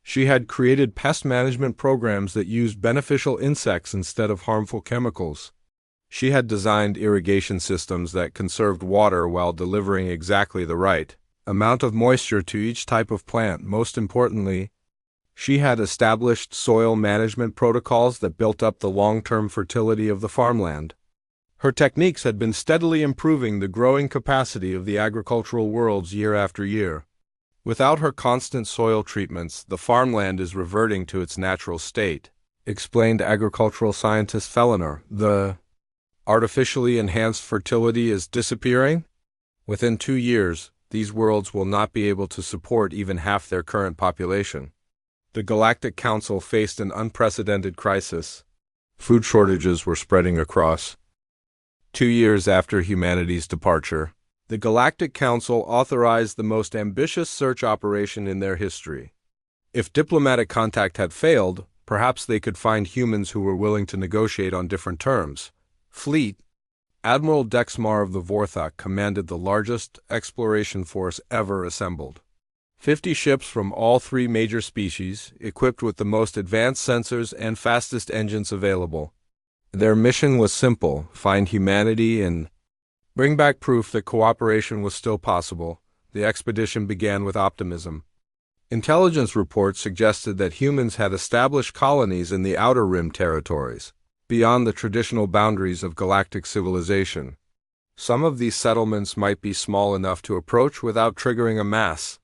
She had created pest management programs that used beneficial insects instead of harmful chemicals. She had designed irrigation systems that conserved water while delivering exactly the right amount of moisture to each type of plant. Most importantly, she had established soil management protocols that built up the long-term fertility of the farmland. Her techniques had been steadily improving the growing capacity of the agricultural worlds year after year. Without her constant soil treatments, the farmland is reverting to its natural state, explained agricultural scientist Feliner. The artificially enhanced fertility is disappearing. Within 2 years, these worlds will not be able to support even half their current population. The Galactic Council faced an unprecedented crisis. Food shortages were spreading across. 2 years after humanity's departure, the Galactic Council authorized the most ambitious search operation in their history. If diplomatic contact had failed, perhaps they could find humans who were willing to negotiate on different terms. Fleet. Admiral Dexmar of the Vorthok commanded the largest exploration force ever assembled. 50 ships from all 3 major species, equipped with the most advanced sensors and fastest engines available. Their mission was simple: find humanity and bring back proof that cooperation was still possible. The expedition began with optimism. Intelligence reports suggested that humans had established colonies in the Outer Rim territories, beyond the traditional boundaries of galactic civilization. Some of these settlements might be small enough to approach without triggering a mass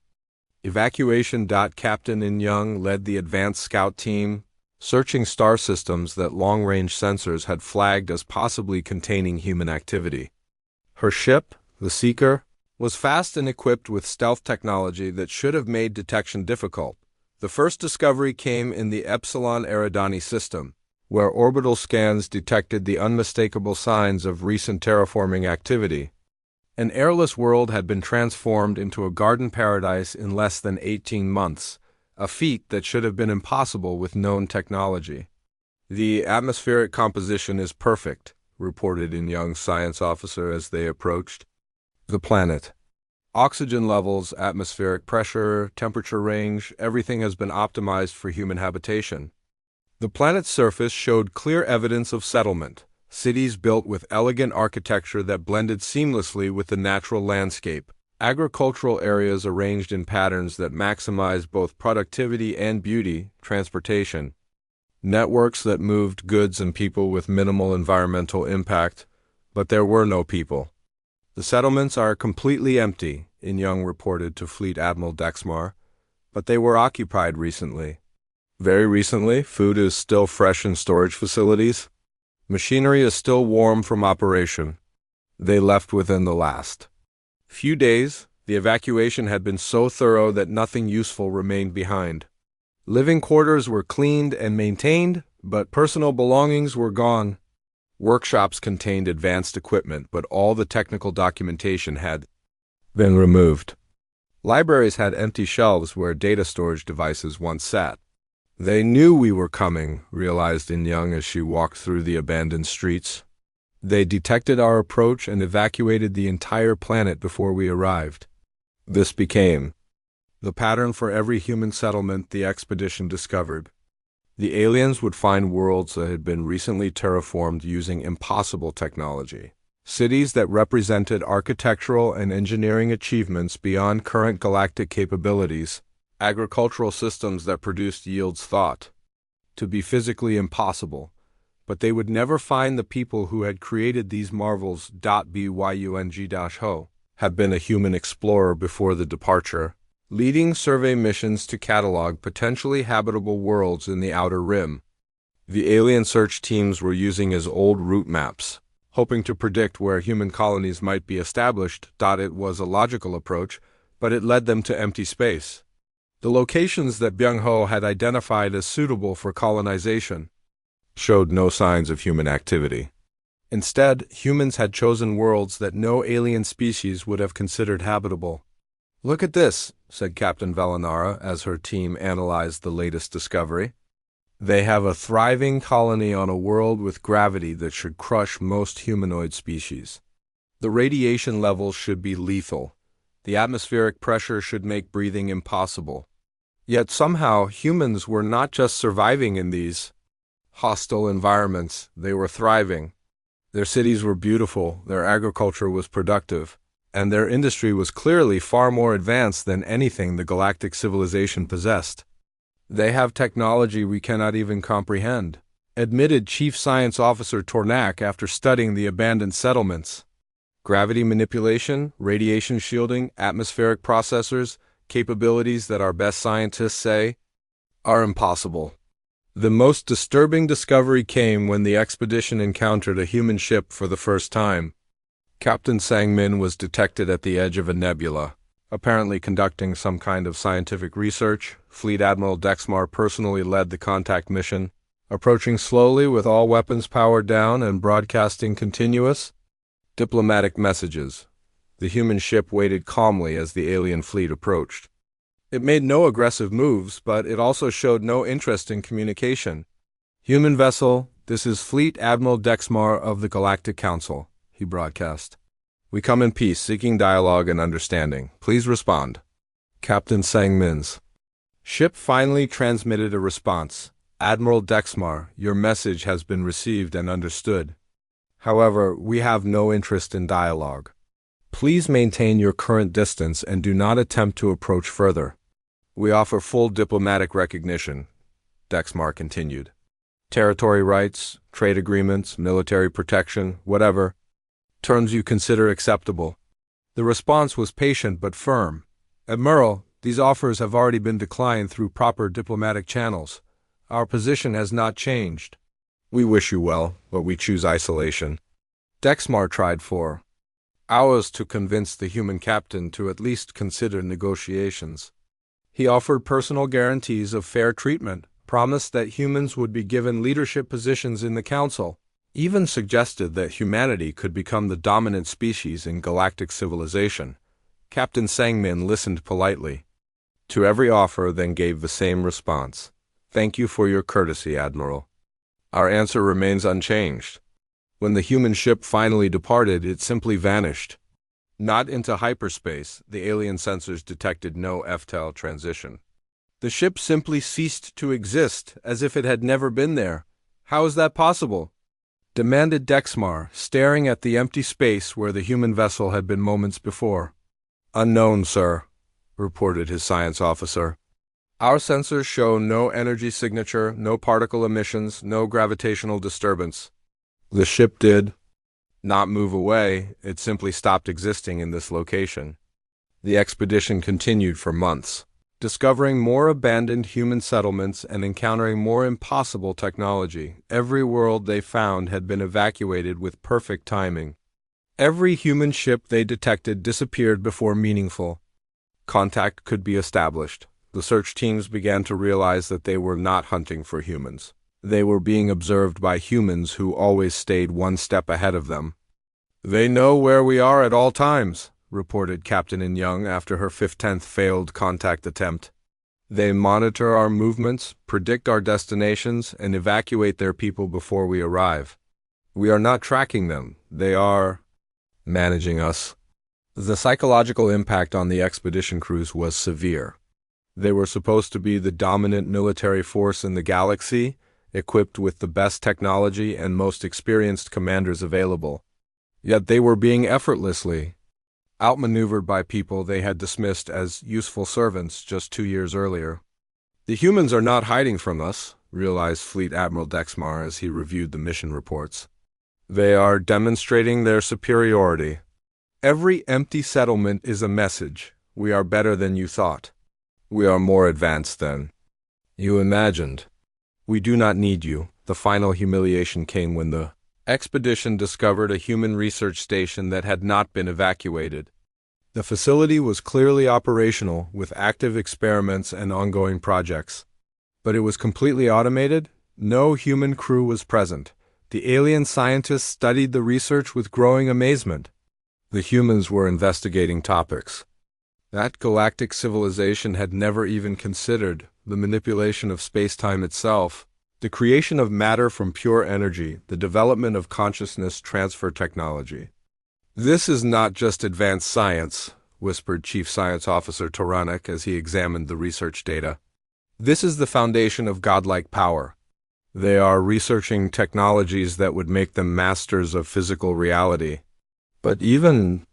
evacuation. Captain In Young led the advanced scout team, searching star systems that long-range sensors had flagged as possibly containing human activity. Her ship, the Seeker, was fast and equipped with stealth technology that should have made detection difficult. The first discovery came in the Epsilon Eridani system, where orbital scans detected the unmistakable signs of recent terraforming activity. An airless world had been transformed into a garden paradise in less than 18 months, a feat that should have been impossible with known technology. The atmospheric composition is perfect, reported In Young's science officer as they approached the planet. Oxygen levels, atmospheric pressure, temperature range, everything has been optimized for human habitation. The planet's surface showed clear evidence of settlement, cities built with elegant architecture that blended seamlessly with the natural landscape, agricultural areas arranged in patterns that maximize both productivity and beauty, transportation, networks that moved goods and people with minimal environmental impact, but there were no people. The settlements are completely empty, In Young reported to Fleet Admiral Dexmar, but they were occupied recently. Very recently, food is still fresh in storage facilities. Machinery is still warm from operation. They left within the last few days. The evacuation had been so thorough that nothing useful remained behind. Living quarters were cleaned and maintained, but personal belongings were gone. Workshops contained advanced equipment, but all the technical documentation had been removed. Libraries had empty shelves where data storage devices once sat. They knew we were coming, realized In Young as she walked through the abandoned streets. They detected our approach and evacuated the entire planet before we arrived. This became the pattern for every human settlement the expedition discovered. The aliens would find worlds that had been recently terraformed using impossible technology, cities that represented architectural and engineering achievements beyond current galactic capabilities, agricultural systems that produced yields thought to be physically impossible, but they would never find the people who had created these marvels. Byung-ho had been a human explorer before the departure, leading survey missions to catalog potentially habitable worlds in the Outer Rim. The alien search teams were using his old route maps, hoping to predict where human colonies might be established. It was a logical approach, but it led them to empty space. The locations that Byung-ho had identified as suitable for colonization showed no signs of human activity. Instead, humans had chosen worlds that no alien species would have considered habitable. "Look at this," said Captain Velinara as her team analyzed the latest discovery. "They have a thriving colony on a world with gravity that should crush most humanoid species. The radiation levels should be lethal. The atmospheric pressure should make breathing impossible. Yet somehow humans were not just surviving in these hostile environments, they were thriving. Their cities were beautiful, their agriculture was productive, and their industry was clearly far more advanced than anything the galactic civilization possessed. They have technology we cannot even comprehend," admitted Chief Science Officer Tornak after studying the abandoned settlements. "Gravity manipulation, radiation shielding, atmospheric processors, capabilities that our best scientists say are impossible." The most disturbing discovery came when the expedition encountered a human ship for the first time. Captain Sang-min was detected at the edge of a nebula, apparently conducting some kind of scientific research. Fleet Admiral Dexmar personally led the contact mission, Approaching slowly with all weapons powered down and broadcasting continuous diplomatic messages. The human ship waited calmly as the alien fleet approached. It made no aggressive moves, but it also showed no interest in communication. "Human vessel, this is Fleet Admiral Dexmar of the Galactic Council," he broadcast. "We come in peace, seeking dialogue and understanding. Please respond." Captain Sangmin's ship finally transmitted a response. "Admiral Dexmar, your message has been received and understood. However, we have no interest in dialogue. Please maintain your current distance and do not attempt to approach further. We offer full diplomatic recognition," Dexmar continued. "Territory rights, trade agreements, military protection, whatever terms you consider acceptable." The response was patient but firm. "Admiral, these offers have already been declined through proper diplomatic channels. Our position has not changed. We wish you well, but we choose isolation." Dexmar tried for hours to convince the human captain to at least consider negotiations. He offered personal guarantees of fair treatment, promised that humans would be given leadership positions in the council, even suggested that humanity could become the dominant species in galactic civilization. Captain Sangmin listened politely to every offer, then gave the same response. "Thank you for your courtesy, Admiral. Our answer remains unchanged." When the human ship finally departed, it simply vanished. Not into hyperspace, the alien sensors detected no FTL transition. The ship simply ceased to exist, as if it had never been there. "How is that possible?" demanded Dexmar, staring at the empty space where the human vessel had been moments before. "Unknown, sir," reported his science officer. "Our sensors show no energy signature, no particle emissions, no gravitational disturbance." The ship did not move away, it simply stopped existing in this location. The expedition continued for months, discovering more abandoned human settlements and encountering more impossible technology. Every world they found had been evacuated with perfect timing. Every human ship they detected disappeared before meaningful contact could be established. The search teams began to realize that they were not hunting for humans. They were being observed by humans who always stayed one step ahead of them. "They know where we are at all times," reported Captain In Young after her 15th failed contact attempt. "They monitor our movements, predict our destinations, and evacuate their people before we arrive. We are not tracking them. They are managing us." The psychological impact on the expedition crews was severe. They were supposed to be the dominant military force in the galaxy, equipped with the best technology and most experienced commanders available. Yet they were being effortlessly outmaneuvered by people they had dismissed as useful servants just 2 years earlier. "The humans are not hiding from us," realized Fleet Admiral Dexmar as he reviewed the mission reports. "They are demonstrating their superiority. Every empty settlement is a message. We are better than you thought. We are more advanced than you imagined. We do not need you." The final humiliation came when the expedition discovered a human research station that had not been evacuated. The facility was clearly operational, with active experiments and ongoing projects. But it was completely automated. No human crew was present. The alien scientists studied the research with growing amazement. The humans were investigating topics that galactic civilization had never even considered: the manipulation of space-time itself, the creation of matter from pure energy, the development of consciousness transfer technology. "This is not just advanced science," whispered Chief Science Officer Toranik as he examined the research data. "This is the foundation of godlike power. They are researching technologies that would make them masters of physical reality." But even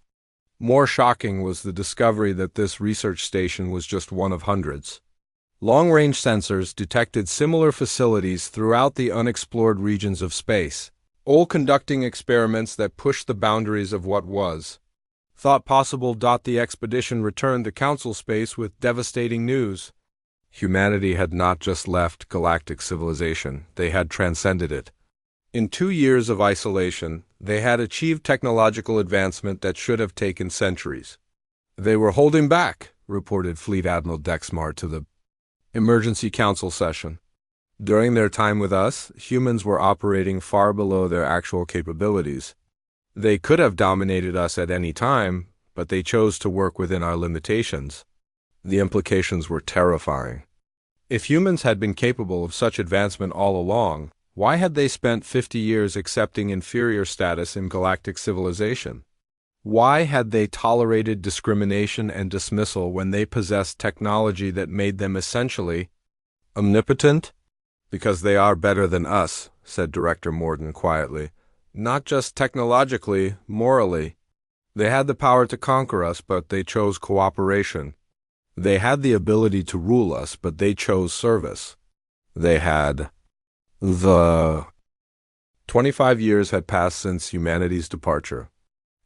more shocking was the discovery that this research station was just one of hundreds. Long-range sensors detected similar facilities throughout the unexplored regions of space, all conducting experiments that pushed the boundaries of what was thought possible. The expedition returned to Council space with devastating news. Humanity had not just left galactic civilization, they had transcended it. In 2 years of isolation, they had achieved technological advancement that should have taken centuries. "They were holding back," reported Fleet Admiral Dexmar to the Emergency Council session. During their time with us, humans were operating far below their actual capabilities. They could have dominated us at any time, but they chose to work within our limitations. The implications were terrifying. If humans had been capable of such advancement all along, why had they spent 50 years accepting inferior status in galactic civilization? Why had they tolerated discrimination and dismissal when they possessed technology that made them essentially omnipotent? Because they are better than us, said Director Morden quietly. Not just technologically, morally. They had the power to conquer us, but they chose cooperation. They had the ability to rule us, but they chose service. They had 25 years had passed since humanity's departure.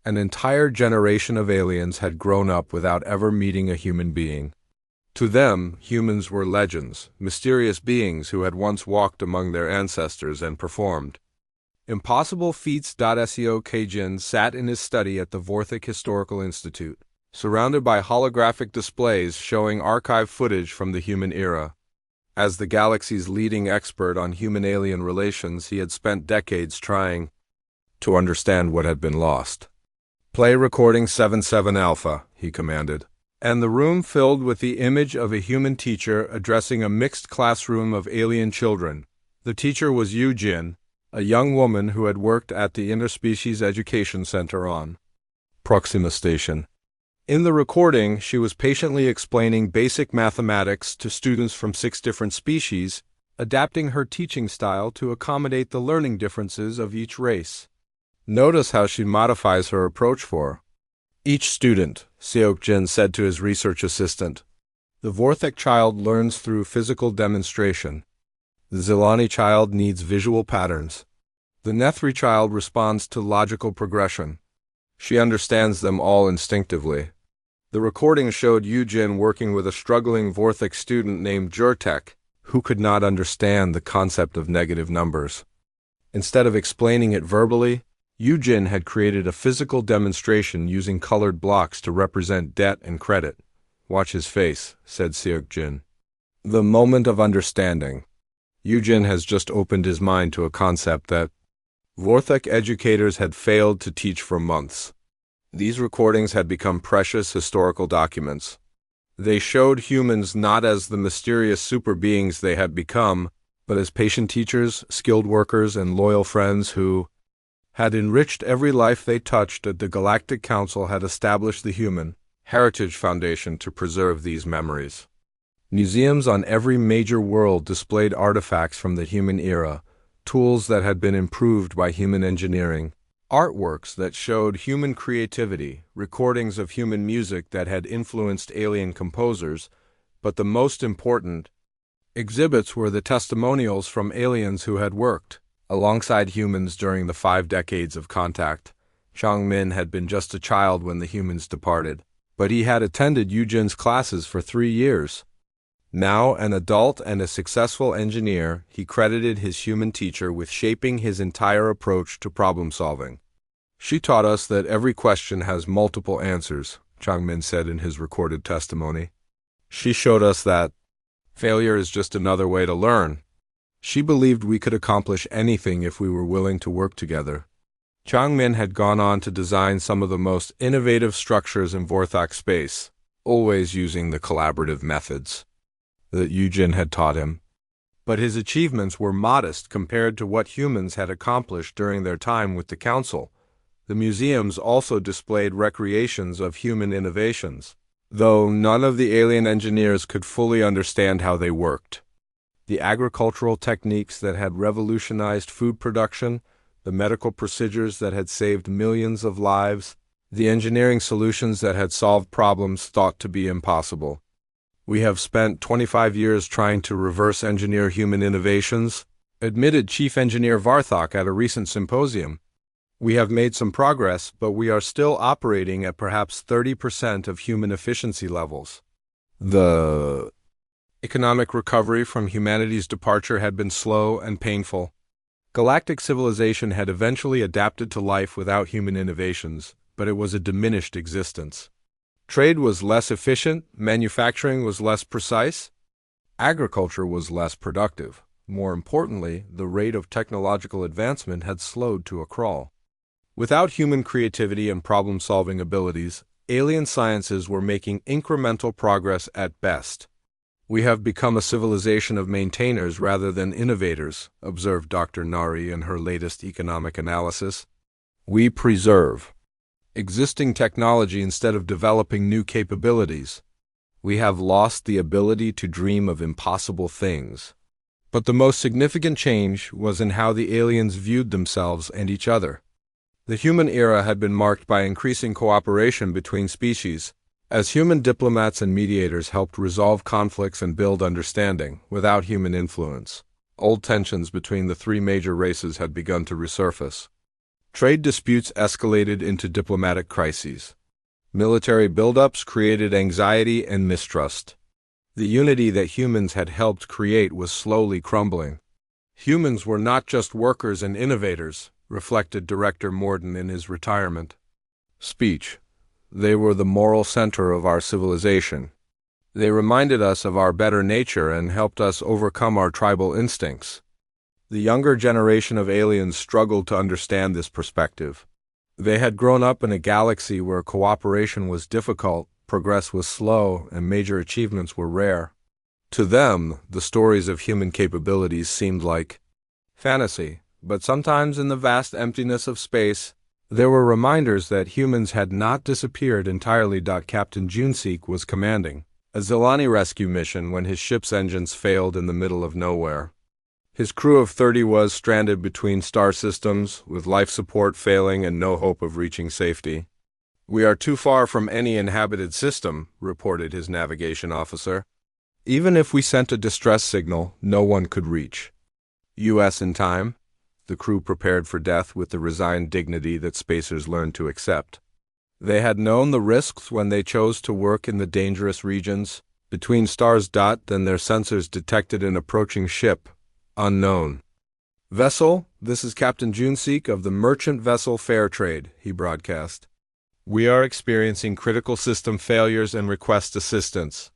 An entire generation of aliens had grown up without ever meeting a human being. To them, humans were legends, mysterious beings who had once walked among their ancestors and performed impossible feats. Seo Keijin sat in his study at the Vorthic Historical Institute, surrounded by holographic displays showing archive footage from the human era. As the galaxy's leading expert on human-alien relations, he had spent decades trying to understand what had been lost. "Play recording 77 Alpha," he commanded. And the room filled with the image of a human teacher addressing a mixed classroom of alien children. The teacher was Yu Jin, a young woman who had worked at the Interspecies Education Center on Proxima Station. In the recording, she was patiently explaining basic mathematics to students from 6 different species, adapting her teaching style to accommodate the learning differences of each race. Notice how she modifies her approach for each student, Seok-jin said to his research assistant. The Vorthic child learns through physical demonstration. The Zilani child needs visual patterns. The Nethri child responds to logical progression. She understands them all instinctively. The recording showed Yujin working with a struggling Vorthic student named Jurtek, who could not understand the concept of negative numbers. Instead of explaining it verbally, Yujin had created a physical demonstration using colored blocks to represent debt and credit. "Watch his face," said Seok-jin. The moment of understanding. Yujin has just opened his mind to a concept that Vorthic educators had failed to teach for months. These recordings had become precious historical documents. They showed humans not as the mysterious super beings they had become, but as patient teachers, skilled workers, and loyal friends who had enriched every life they touched. The Galactic Council had established the Human Heritage Foundation to preserve these memories. Museums on every major world displayed artifacts from the human era, tools that had been improved by human engineering, artworks that showed human creativity, recordings of human music that had influenced alien composers, but the most important exhibits were the testimonials from aliens who had worked alongside humans during the 5 decades of contact. Chang Min had been just a child when the humans departed, but he had attended Yujin's classes for 3 years. Now an adult and a successful engineer, he credited his human teacher with shaping his entire approach to problem solving. "She taught us that every question has multiple answers," Chang Min said in his recorded testimony. "She showed us that failure is just another way to learn. She believed we could accomplish anything if we were willing to work together." Chang Min had gone on to design some of the most innovative structures in Vorthok space, always using the collaborative methods that Yujin had taught him. But his achievements were modest compared to what humans had accomplished during their time with the Council. The museums also displayed recreations of human innovations, though none of the alien engineers could fully understand how they worked. The agricultural techniques that had revolutionized food production, the medical procedures that had saved millions of lives, the engineering solutions that had solved problems thought to be impossible. "We have spent 25 years trying to reverse engineer human innovations," admitted Chief Engineer Varthok at a recent symposium. "We have made some progress, but we are still operating at perhaps 30% of human efficiency levels." The economic recovery from humanity's departure had been slow and painful. Galactic civilization had eventually adapted to life without human innovations, but it was a diminished existence. Trade was less efficient, manufacturing was less precise, agriculture was less productive. More importantly, the rate of technological advancement had slowed to a crawl. Without human creativity and problem-solving abilities, alien sciences were making incremental progress at best. "We have become a civilization of maintainers rather than innovators," observed Dr. Nari in her latest economic analysis. "We preserve existing technology instead of developing new capabilities. We have lost the ability to dream of impossible things." But the most significant change was in how the aliens viewed themselves and each other. The human era had been marked by increasing cooperation between species, as human diplomats and mediators helped resolve conflicts and build understanding. Without human influence, old tensions between the three major races had begun to resurface. Trade disputes escalated into diplomatic crises. Military buildups created anxiety and mistrust. The unity that humans had helped create was slowly crumbling. "Humans were not just workers and innovators," reflected Director Morden in his retirement speech. "They were the moral center of our civilization. They reminded us of our better nature and helped us overcome our tribal instincts." The younger generation of aliens struggled to understand this perspective. They had grown up in a galaxy where cooperation was difficult, progress was slow, and major achievements were rare. To them, the stories of human capabilities seemed like fantasy, but sometimes in the vast emptiness of space, there were reminders that humans had not disappeared entirely. Captain Junseek was commanding a Zilani rescue mission when his ship's engines failed in the middle of nowhere. His crew of 30 was stranded between star systems, with life support failing and no hope of reaching safety. "We are too far from any inhabited system," reported his navigation officer. "Even if we sent a distress signal, no one could reach US in time." The crew prepared for death with the resigned dignity that spacers learned to accept. They had known the risks when they chose to work in the dangerous regions between stars. Then their sensors detected an approaching ship. Unknown vessel, "This is Captain Junseek of the merchant vessel Fairtrade," he broadcast. "We are experiencing critical system failures and request assistance."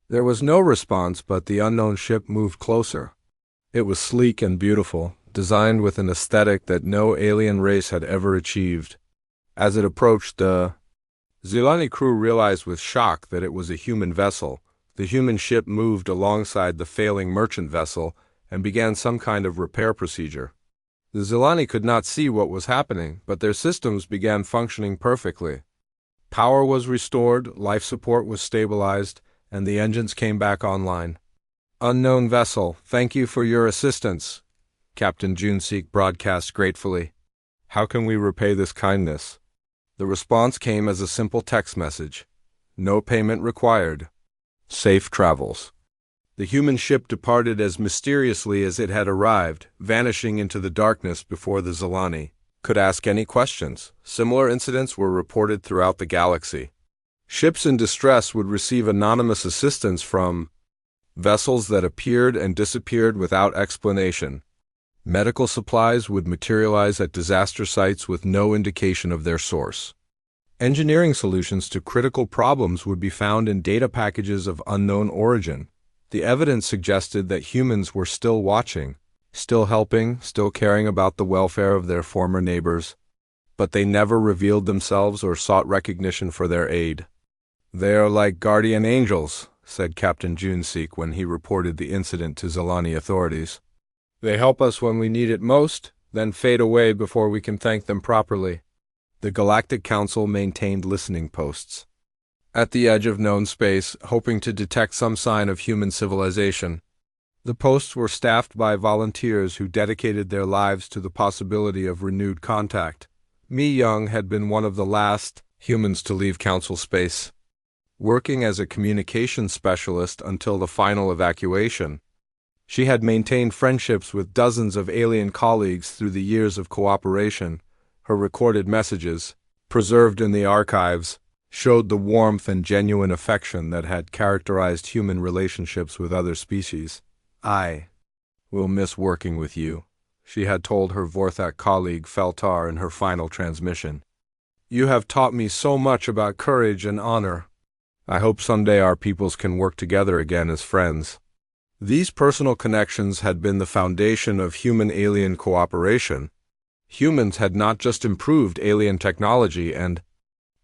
There was no response, but the unknown ship moved closer. It was sleek and beautiful, designed with an aesthetic that no alien race had ever achieved. As it approached, the Zilani crew realized with shock that it was a human vessel. The human ship moved alongside the failing merchant vessel and began some kind of repair procedure. The Zilani could not see what was happening, but their systems began functioning perfectly. Power was restored, life support was stabilized, and the engines came back online. "Unknown vessel, thank you for your assistance," Captain Junseek broadcast gratefully. "How can we repay this kindness?" The response came as a simple text message. "No payment required. Safe travels." The human ship departed as mysteriously as it had arrived, vanishing into the darkness before the Zilani could ask any questions. Similar incidents were reported throughout the galaxy. Ships in distress would receive anonymous assistance from vessels that appeared and disappeared without explanation. Medical supplies would materialize at disaster sites with no indication of their source. Engineering solutions to critical problems would be found in data packages of unknown origin. The evidence suggested that humans were still watching, still helping, still caring about the welfare of their former neighbors, but they never revealed themselves or sought recognition for their aid. "They are like guardian angels," said Captain Junseek when he reported the incident to Zilani authorities. "They help us when we need it most, then fade away before we can thank them properly." The Galactic Council maintained listening posts at the edge of known space, hoping to detect some sign of human civilization. The posts were staffed by volunteers who dedicated their lives to the possibility of renewed contact. Mi Young had been one of the last humans to leave Council space, working as a communications specialist until the final evacuation. She had maintained friendships with dozens of alien colleagues through the years of cooperation. Her recorded messages, preserved in the archives, showed the warmth and genuine affection that had characterized human relationships with other species. "I will miss working with you," she had told her Vorthak colleague Feltar in her final transmission. "You have taught me so much about courage and honor. I hope someday our peoples can work together again as friends." These personal connections had been the foundation of human-alien cooperation. Humans had not just improved alien technology and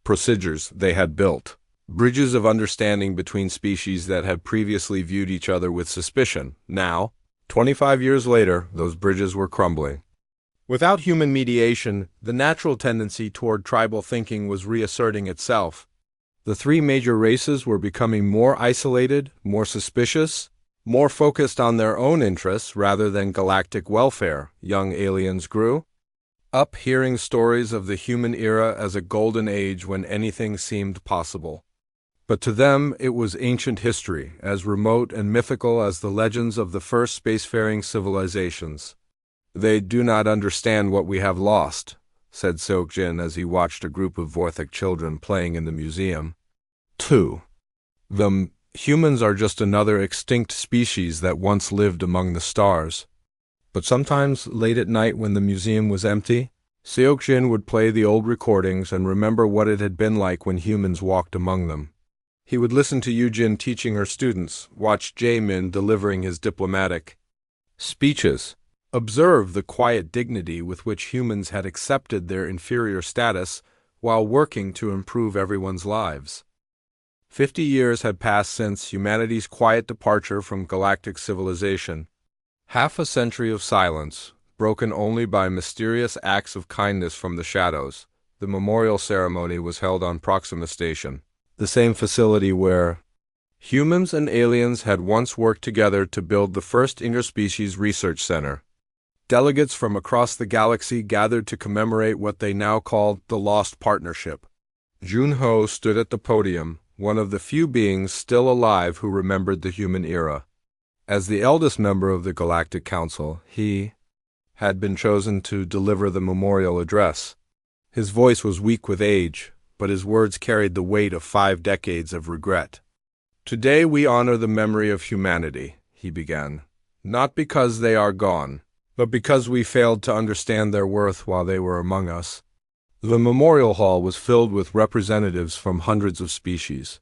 procedures, they had built bridges of understanding between species that had previously viewed each other with suspicion. Now, 25 years later, those bridges were crumbling. Without human mediation, the natural tendency toward tribal thinking was reasserting itself. The three major races were becoming more isolated, more suspicious, more focused on their own interests rather than galactic welfare. Young aliens grew up hearing stories of the human era as a golden age when anything seemed possible. But to them it was ancient history, as remote and mythical as the legends of the first spacefaring civilizations. "They do not understand what we have lost," said Seokjin as he watched a group of Vorthic children playing in the museum. 2. The humans are just another extinct species that once lived among the stars. But sometimes, late at night when the museum was empty, Seokjin would play the old recordings and remember what it had been like when humans walked among them. He would listen to Yujin teaching her students, watch Jae-min delivering his diplomatic speeches, observe the quiet dignity with which humans had accepted their inferior status while working to improve everyone's lives. 50 years had passed since humanity's quiet departure from galactic civilization. Half a century of silence, broken only by mysterious acts of kindness from the shadows. The memorial ceremony was held on Proxima Station, the same facility where humans and aliens had once worked together to build the first interspecies research center. Delegates from across the galaxy gathered to commemorate what they now called the Lost Partnership. Junho stood at the podium, one of the few beings still alive who remembered the human era. As the eldest member of the Galactic Council, he had been chosen to deliver the memorial address. His voice was weak with age, but his words carried the weight of 5 decades of regret. "Today we honor the memory of humanity," he began, "not because they are gone, but because we failed to understand their worth while they were among us." The memorial hall was filled with representatives from hundreds of species.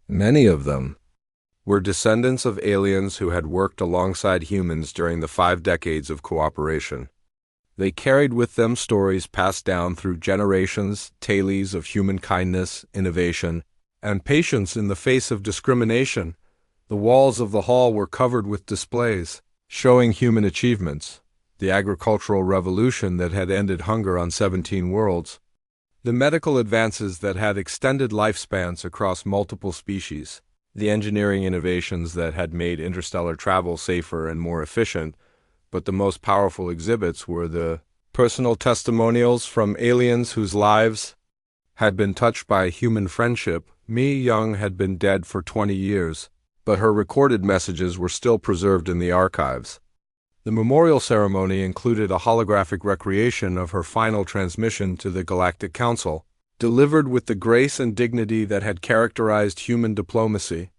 Many of them were descendants of aliens who had worked alongside humans during the 5 decades of cooperation. They carried with them stories passed down through generations, tales of human kindness, innovation, and patience in the face of discrimination. The walls of the hall were covered with displays showing human achievements, the agricultural revolution that had ended hunger on 17 worlds, the medical advances that had extended lifespans across multiple species, the engineering innovations that had made interstellar travel safer and more efficient, but the most powerful exhibits were the personal testimonials from aliens whose lives had been touched by human friendship. Mi Young had been dead for 20 years, but her recorded messages were still preserved in the archives. The memorial ceremony included a holographic recreation of her final transmission to the Galactic Council, delivered with the grace and dignity that had characterized human diplomacy.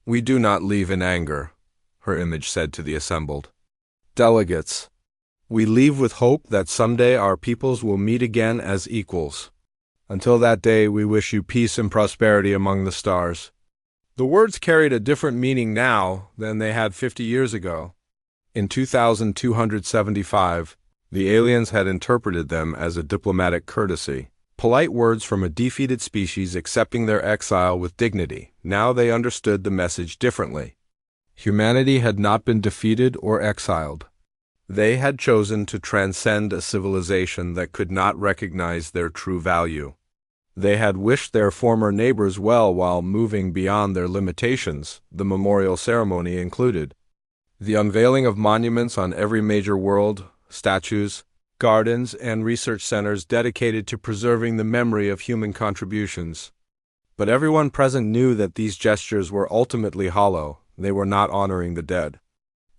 "We do not leave in anger," her image said to the assembled delegates. "We leave with hope that someday our peoples will meet again as equals. Until that day, we wish you peace and prosperity among the stars." The words carried a different meaning now than they had 50 years ago. In 2275, the aliens had interpreted them as a diplomatic courtesy, polite words from a defeated species accepting their exile with dignity. Now they understood the message differently. Humanity had not been defeated or exiled. They had chosen to transcend a civilization that could not recognize their true value. They had wished their former neighbors well while moving beyond their limitations, the memorial ceremony included. The unveiling of monuments on every major world, statues, gardens, and research centers dedicated to preserving the memory of human contributions. But everyone present knew that these gestures were ultimately hollow. They were not honoring the dead.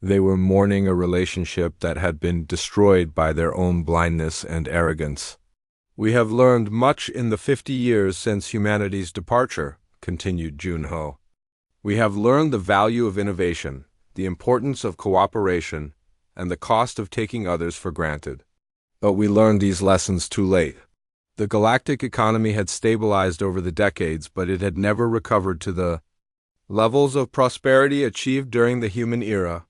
They were mourning a relationship that had been destroyed by their own blindness and arrogance. "We have learned much in the 50 years since humanity's departure," continued Junho. "We have learned the value of innovation, the importance of cooperation, and the cost of taking others for granted. But we learned these lessons too late. The galactic economy had stabilized over the decades, but it had never recovered to the Levels of prosperity achieved during the human era.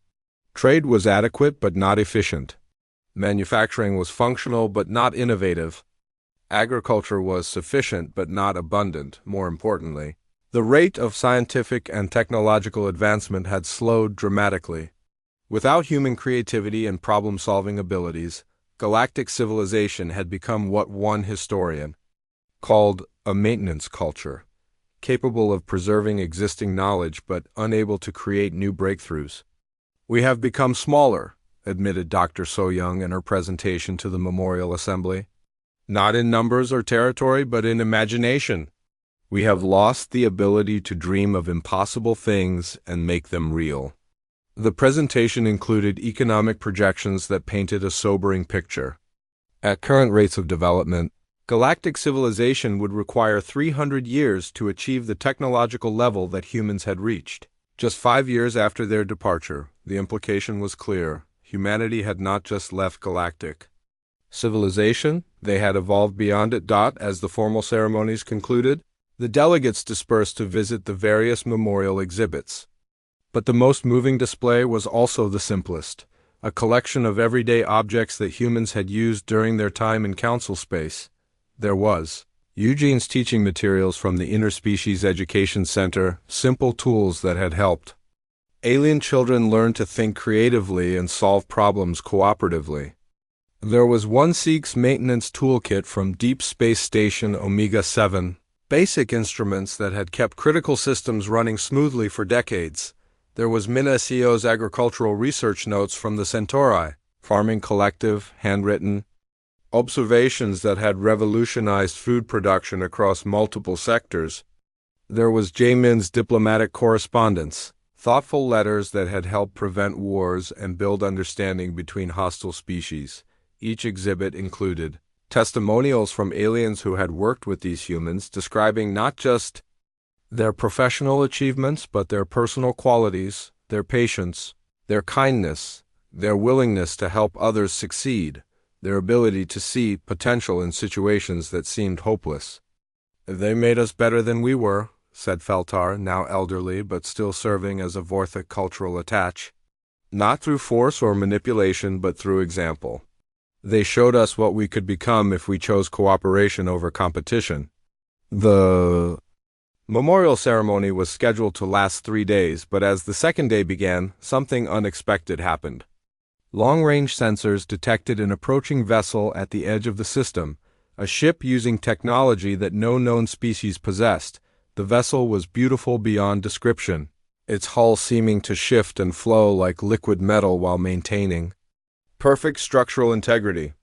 Trade was adequate but not efficient. Manufacturing was functional but not innovative. Agriculture was sufficient but not abundant, more importantly. The rate of scientific and technological advancement had slowed dramatically. Without human creativity and problem-solving abilities, galactic civilization had become what one historian called a maintenance culture, capable of preserving existing knowledge but unable to create new breakthroughs. "We have become smaller," admitted Dr. So-Young in her presentation to the Memorial Assembly. "Not in numbers or territory, but in imagination. We have lost the ability to dream of impossible things and make them real." The presentation included economic projections that painted a sobering picture. At current rates of development, galactic civilization would require 300 years to achieve the technological level that humans had reached. Just 5 years after their departure, the implication was clear. Humanity had not just left galactic civilization, they had evolved beyond it. As the formal ceremonies concluded, the delegates dispersed to visit the various memorial exhibits. But the most moving display was also the simplest, a collection of everyday objects that humans had used during their time in council space. There was Eugene's teaching materials from the Interspecies Education Center, simple tools that had helped alien children learn to think creatively and solve problems cooperatively. There was one Seek's maintenance toolkit from Deep Space Station Omega-7, basic instruments that had kept critical systems running smoothly for decades. There was Minasio's agricultural research notes from the Centauri, farming collective, handwritten observations that had revolutionized food production across multiple sectors. There was Jamin's diplomatic correspondence, thoughtful letters that had helped prevent wars and build understanding between hostile species. Each exhibit included testimonials from aliens who had worked with these humans, describing not just their professional achievements, but their personal qualities, their patience, their kindness, their willingness to help others succeed, their ability to see potential in situations that seemed hopeless. "They made us better than we were," said Feltar, now elderly but still serving as a Vorthic cultural attaché. "Not through force or manipulation, but through example. They showed us what we could become if we chose cooperation over competition." The memorial ceremony was scheduled to last 3 days, but as the second day began, something unexpected happened. Long-range sensors detected an approaching vessel at the edge of the system, a ship using technology that no known species possessed. The vessel was beautiful beyond description, its hull seeming to shift and flow like liquid metal while maintaining perfect structural integrity.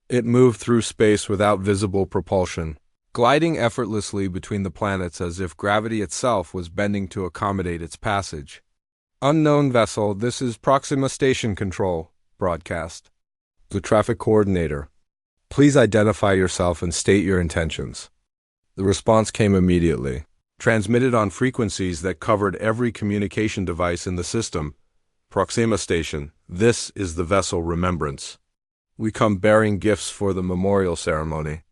It moved through space without visible propulsion, gliding effortlessly between the planets as if gravity itself was bending to accommodate its passage. "Unknown vessel, this is Proxima Station Control," broadcast the traffic coordinator. "Please identify yourself and state your intentions." The response came immediately, transmitted on frequencies that covered every communication device in the system. "Proxima Station, this is the vessel Remembrance. We come bearing gifts for the memorial ceremony."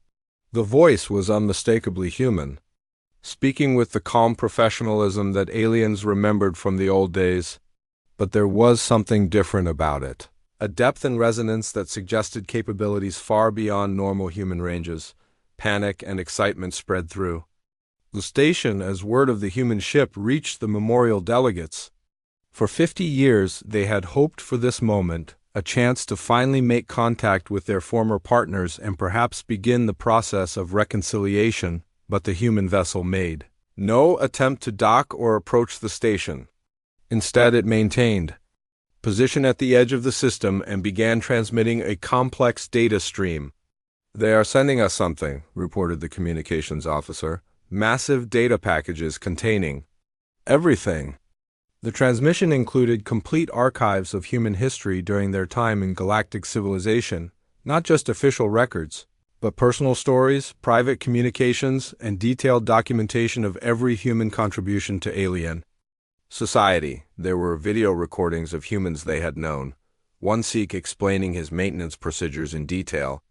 The voice was unmistakably human, speaking with the calm professionalism that aliens remembered from the old days. But there was something different about it, a depth and resonance that suggested capabilities far beyond normal human ranges. Panic and excitement spread through the station as word of the human ship reached the memorial delegates. For 50 years they had hoped for this moment, a chance to finally make contact with their former partners and perhaps begin the process of reconciliation, but the human vessel made no attempt to dock or approach the station. Instead, it maintained position at the edge of the system and began transmitting a complex data stream. "They are sending us something," reported the communications officer. "Massive data packages containing everything." The transmission included complete archives of human history during their time in galactic civilization, not just official records, but personal stories, private communications, and detailed documentation of every human contribution to alien society. There were video recordings of humans they had known, one Sikh explaining his maintenance procedures in detail,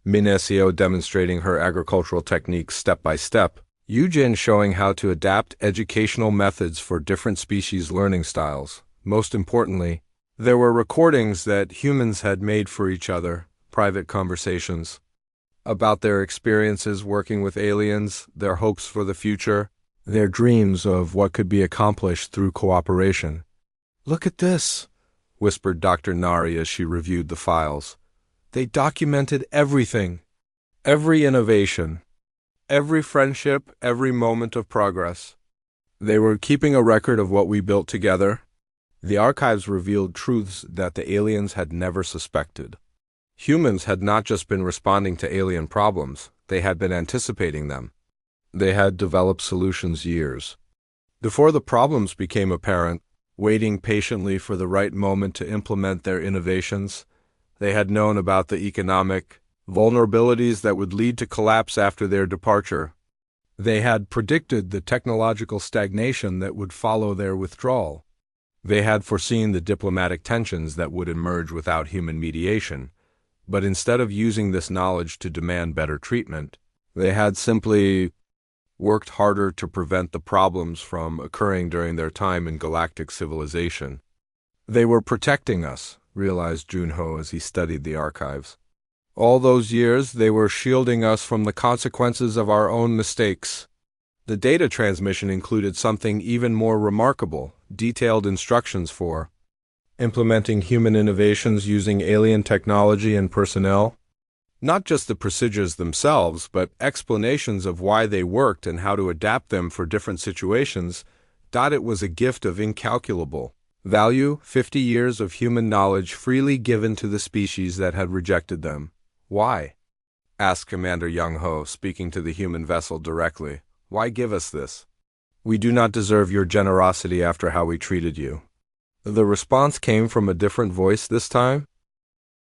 Minesio demonstrating her agricultural techniques step by step, Eugene showing how to adapt educational methods for different species' learning styles. Most importantly, there were recordings that humans had made for each other, private conversations, about their experiences working with aliens, their hopes for the future, their dreams of what could be accomplished through cooperation. "Look at this," whispered Dr. Nari as she reviewed the files. "They documented everything, every innovation, every friendship, every moment of progress. They were keeping a record of what we built together." The archives revealed truths that the aliens had never suspected. Humans had not just been responding to alien problems, they had been anticipating them. They had developed solutions years before the problems became apparent, waiting patiently for the right moment to implement their innovations. They had known about the economic vulnerabilities that would lead to collapse after their departure. They had predicted the technological stagnation that would follow their withdrawal. They had foreseen the diplomatic tensions that would emerge without human mediation. But instead of using this knowledge to demand better treatment, they had simply worked harder to prevent the problems from occurring during their time in galactic civilization. "They were protecting us," realized Junho as he studied the archives. "All those years, they were shielding us from the consequences of our own mistakes." The data transmission included something even more remarkable: detailed instructions for implementing human innovations using alien technology and personnel. Not just the procedures themselves, but explanations of why they worked and how to adapt them for different situations. It was a gift of incalculable value, 50 years of human knowledge freely given to the species that had rejected them. "Why?" asked Commander Young-ho, speaking to the human vessel directly. "Why give us this? We do not deserve your generosity after how we treated you." The response came from a different voice this time.